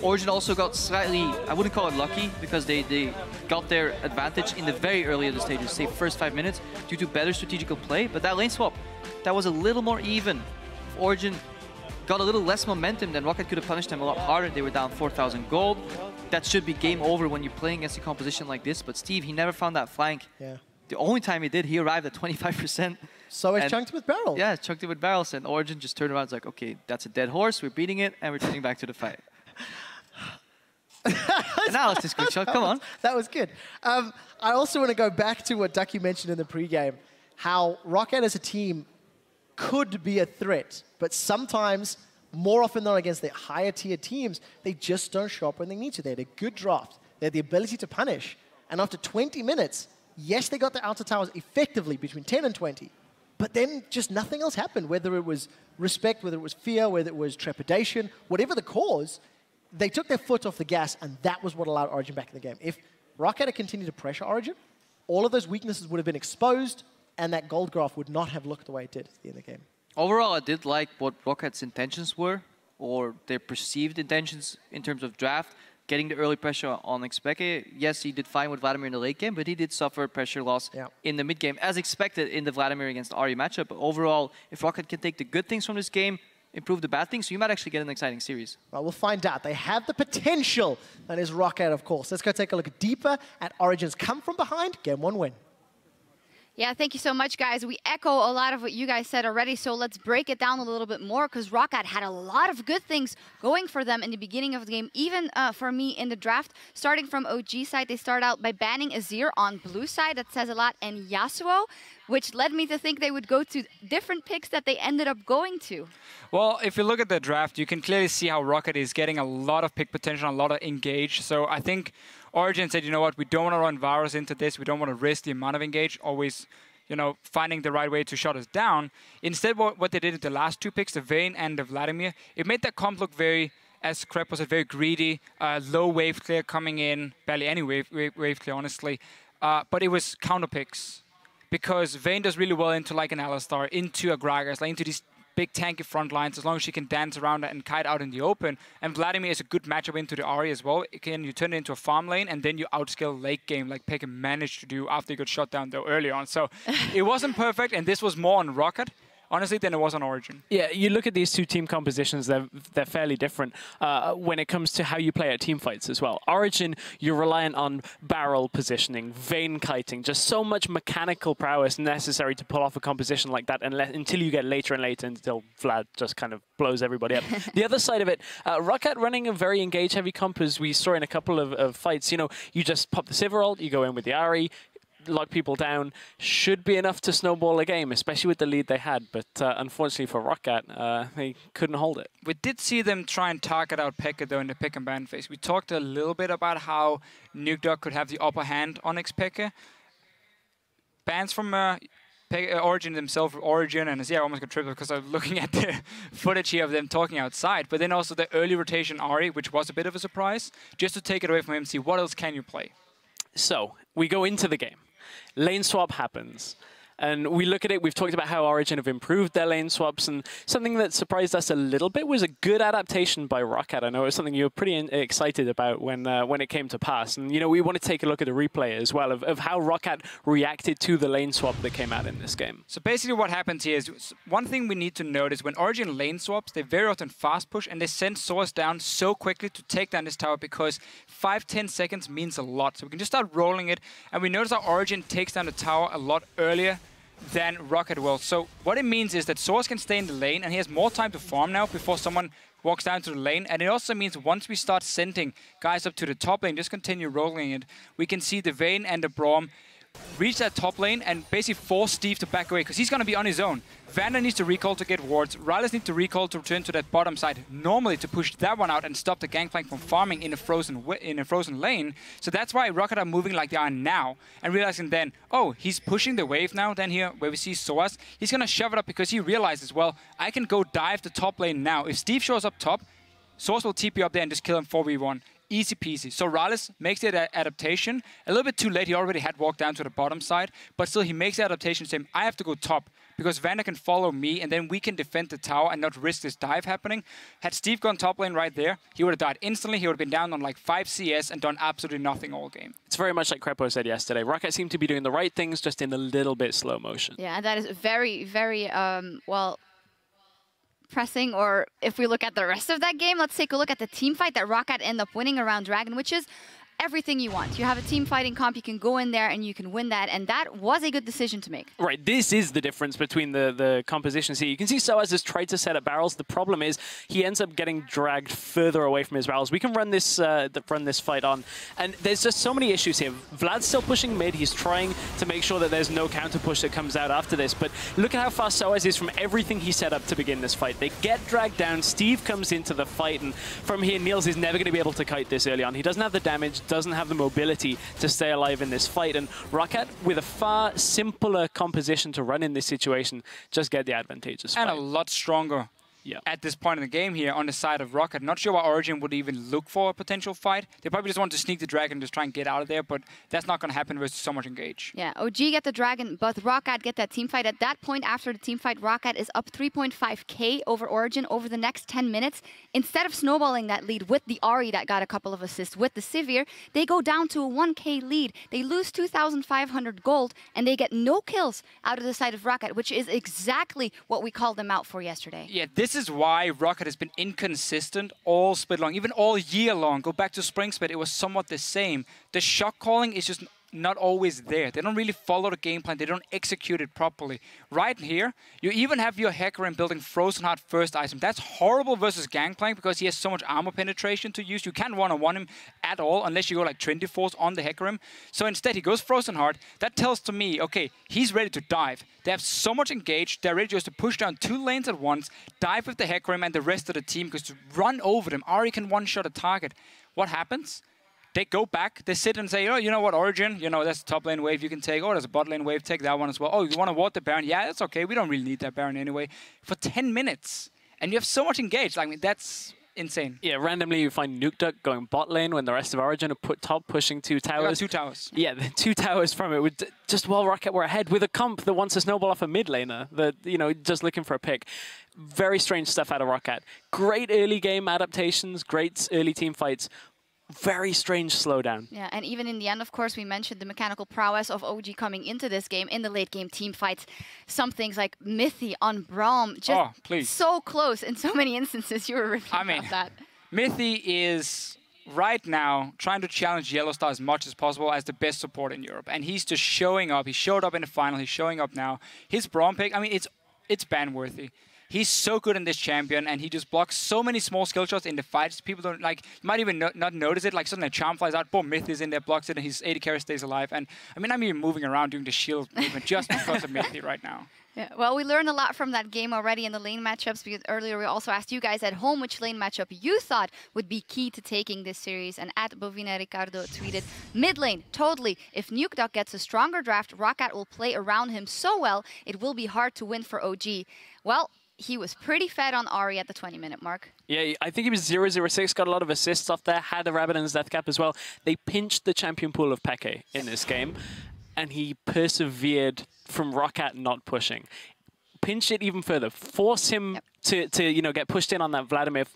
Origen also got slightly, I wouldn't call it lucky, because they got their advantage in the very early of the stages, say first 5 minutes, due to better strategical play. But that lane swap, that was a little more even. If Origen got a little less momentum, then Roccat could have punished them a lot harder. They were down 4,000 gold. That should be game over when you're playing against a composition like this. But Steve, he never found that flank. Yeah. The only time he did, he arrived at 25%. So it's chunked with barrels. Yeah, chunked it with barrels, and Origen just turned around and was like, okay, that's a dead horse, we're beating it, and we're turning back to the fight. Analysis, quick shot, come on. That was good. I also want to go back to what Ducky mentioned in the pregame, how Roccat as a team could be a threat, but sometimes, more often than not against the higher tier teams, they just don't show up when they need to. They had a good draft. They had the ability to punish. And after 20 minutes, yes, they got the outer towers effectively between 10 and 20, but then just nothing else happened, whether it was respect, whether it was fear, whether it was trepidation, whatever the cause, they took their foot off the gas, and that was what allowed Origen back in the game. If Roccat had continued to pressure Origen, all of those weaknesses would have been exposed, and that gold graph would not have looked the way it did at the end of the game. Overall, I did like what Rockat's intentions were, or their perceived intentions in terms of draft. Getting the early pressure on Expeke. Yes, he did fine with Vladimir in the late game, but he did suffer pressure loss in the mid game, as expected in the Vladimir against Ahri matchup. But overall, if Roccat can take the good things from this game, improve the bad things, so you might actually get an exciting series. Well, we'll find out. They have the potential. That is Roccat, of course. Let's go take a look deeper at Origen's come from behind, game 1 win. Yeah, thank you so much, guys. We echo a lot of what you guys said already, so let's break it down a little bit more, because Roccat had a lot of good things going for them in the beginning of the game, even for me in the draft. Starting from OG side, they start out by banning Azir on blue side. That says a lot, and Yasuo, which led me to think they would go to different picks that they ended up going to. Well, if you look at the draft, you can clearly see how Roccat is getting a lot of pick potential, a lot of engage. So I think Origen said, you know what, we don't want to run Varus into this. We don't want to risk the amount of engage, always, finding the right way to shut us down. Instead, what they did with the last 2 picks, the Vayne and the Vladimir, it made that comp look very, as Krep was, very greedy, low wave clear coming in, barely any wave clear, honestly. But it was counter picks, because Vayne does really well into like an Alistar, into a Gragas, like into these big tanky front lines, as long as she can dance around and kite out in the open. And Vladimir is a good matchup into the Ahri as well. You turn it into a farm lane, and then you outscale late game, like Pekka managed to do after he got shot down though early on. So it wasn't perfect, and this was more on Roccat, honestly, than it was on Origen. Yeah, you look at these 2 team compositions, they're fairly different when it comes to how you play at team fights as well. Origen, you're reliant on barrel positioning, Vayne kiting, just so much mechanical prowess necessary to pull off a composition like that until you get later and later, until Vlad just kind of blows everybody up. The other side of it, Roccat running a very engage-heavy comp, as we saw in a couple of fights. You just pop the Sivir ult, you go in with the Ahri, lock people down, should be enough to snowball a game, especially with the lead they had. But unfortunately for Roccat, they couldn't hold it. We did see them try and target out Pekka, though, in the pick and ban phase. We talked a little bit about how Nukdog could have the upper hand on Expeke. Bans from Origen themselves, Origen, and I almost got tripped because I was looking at the footage here of them talking outside. But then also the early rotation Ahri, which was a bit of a surprise, just to take it away from him, see what else can you play. So we go into the game. Lane swap happens. And we look at it, we've talked about how Origen have improved their lane swaps, and something that surprised us a little bit was a good adaptation by Roccat. I know it was something you were pretty excited about when it came to pass. And, you know, we want to take a look at the replay as well of how Roccat reacted to the lane swap that came out in this game. So basically what happens here is, one thing we need to note is when Origen lane swaps, they very often fast push, and they send Source down so quickly to take down this tower because 5-10 seconds means a lot. So we can just start rolling it, and we notice how Origen takes down the tower a lot earlier than Roccat will. So what it means is that Source can stay in the lane, and he has more time to farm now before someone walks down to the lane. And it also means once we start sending guys up to the top lane, just continue rolling it, we can see the Vayne and the Braum reach that top lane and basically force Steve to back away because he's going to be on his own. Vander needs to recall to get wards. Rylers need to recall to return to that bottom side normally to push that one out and stop the Gangplank from farming in a frozen lane. So that's why Roccat are moving like they are now and realizing then, oh, he's pushing the wave now. Then here where we see Soaz, he's going to shove it up because he realizes, well, I can go dive the top lane now. If Steve shows up top, Soaz will TP up there and just kill him 4v1. Easy peasy. So Rylers makes the adaptation. A little bit too late. He already had walked down to the bottom side. But still, he makes the adaptation saying, I have to go top because Vander can follow me and then we can defend the tower and not risk this dive happening. Had Steve gone top lane right there, he would have died instantly. He would have been down on like 5 CS and done absolutely nothing all game. It's very much like Crepo said yesterday. Roccat seemed to be doing the right things, just in a little bit slow motion. Yeah, and that is very, very, well, pressing. Or if we look at the rest of that game, let's take a look at the team fight that Roccat end up winning around Dragon, which is everything you want. You have a team fighting comp, you can go in there and you can win that, and that was a good decision to make. Right, this is the difference between the compositions here. You can see Soaz has tried to set up barrels. The problem is he ends up getting dragged further away from his barrels. We can run this fight on, and there's just so many issues here. Vlad's still pushing mid. He's trying to make sure that there's no counter push that comes out after this, but look at how fast Soaz is from everything he set up to begin this fight. They get dragged down. Steve comes into the fight, and from here, Niels is never going to be able to kite this early on. He doesn't have the damage, doesn't have the mobility to stay alive in this fight, and Roccat, with a far simpler composition to run in this situation, just get the advantageous fight. And a lot stronger at this point in the game here on the side of Roccat. Not sure why Origen would even look for a potential fight. They probably just want to sneak the dragon and just try and get out of there, but that's not going to happen versus so much engage. Yeah, OG get the dragon, but Roccat get that team fight. At that point, after the team fight, Roccat is up 3.5k over Origen over the next 10 minutes. Instead of snowballing that lead with the Ahri that got a couple of assists with the Sivir, they go down to a 1k lead. They lose 2,500 gold, and they get no kills out of the side of Roccat, which is exactly what we called them out for yesterday. Yeah, this is why Roccat has been inconsistent all split long, even all year long. Go back to Spring Split, it was somewhat the same. The shot calling is just not always there. They don't really follow the game plan. They don't execute it properly. Right here, you even have your Hecarim building Frozen Heart first item. That's horrible versus Gangplank because he has so much armor penetration to use. You can't one-on-one him at all unless you go like Trinity Force on the Hecarim. So instead, he goes Frozen Heart. That tells to me, okay, he's ready to dive. They have so much engaged. They're ready just to push down 2 lanes at once, dive with the Hecarim and the rest of the team because to run over them, Ahri can one-shot a target. What happens? They go back, they sit and say, oh, you know what, Origen, you know, that's a top lane wave you can take. Oh, there's a bot lane wave, take that one as well. Oh, you want to ward the Baron? Yeah, that's okay. We don't really need that Baron anyway. For 10 minutes. And you have so much engaged. I mean, that's insane. Yeah, randomly you find Nukeduck going bot lane when the rest of Origen are top pushing 2 towers. 2 towers. Yeah, the 2 towers from it would just while Roccat were ahead with a comp that wants to snowball off a mid laner that, you know, just looking for a pick. Very strange stuff out of Roccat. Great early game adaptations, great early team fights. Very strange slowdown. Yeah, and even in the end, of course, we mentioned the mechanical prowess of OG coming into this game in the late game team fights. Some things like Mithy on Braum, just so close in so many instances. You were ripping about that. Mithy is right now trying to challenge Yellowstar as much as possible as the best support in Europe, and he's just showing up. He showed up in the final. He's showing up now. His Braum pick, I mean, it's ban-worthy. He's so good in this champion, and he just blocks so many small skill shots in the fights. People don't, like, might even not notice it. Like, suddenly a charm flies out, boom, Myth is in there, blocks it, and his 80 carry stays alive. And, I mean, I'm even moving around doing the shield movement just because of Mythy right now. Yeah, well, we learned a lot from that game already in the lane matchups, because earlier we also asked you guys at home which lane matchup you thought would be key to taking this series. And at Bovina Ricardo tweeted, mid lane, totally. If Nukeduck gets a stronger draft, Roccat will play around him so well, it will be hard to win for OG. Well, he was pretty fed on Ari at the 20-minute mark. Yeah, I think he was 0-0-6, got a lot of assists off there, had a rabbit in his death cap as well. They pinched the champion pool of Peke in this game, and he persevered from Roccat not pushing. Pinch it even further, force him to get pushed in on that Vladimir.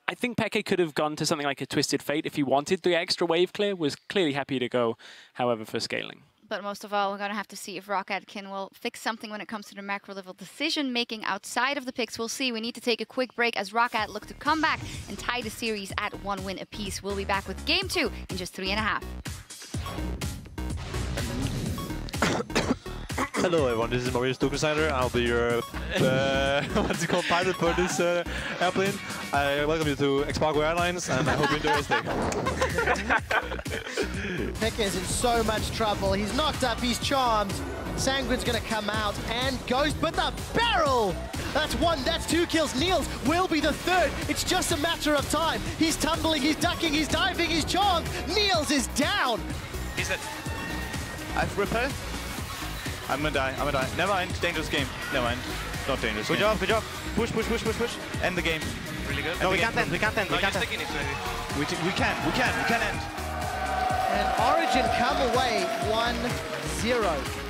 I think Peke could have gone to something like a Twisted Fate if he wanted the extra wave clear, was clearly happy to go, however, for scaling. But most of all, we're going to have to see if Roccat will fix something when it comes to the macro level decision-making outside of the picks. We'll see. We need to take a quick break as Roccat look to come back and tie the series at 1 win apiece. We'll be back with Game 2 in just 3.5. Hello everyone, this is Maurice Dukensteiner. I'll be your what's it called, pilot for this airplane. I welcome you to Expargo Airlines and I hope you enjoy your stay. Peke is in so much trouble. He's knocked up, he's charmed. Sanguine's gonna come out and goes, but the barrel! That's 1, that's 2 kills. Niels will be the 3rd. It's just a matter of time. He's tumbling, he's ducking, he's diving, he's charmed. Niels is down. He said, I've repelled. I'm gonna die, Never mind, dangerous game. Never mind, not dangerous. Good job, good job. Push. End the game. Really good. No, we can't end, we can't end. We can end. And Origen come away 1-0.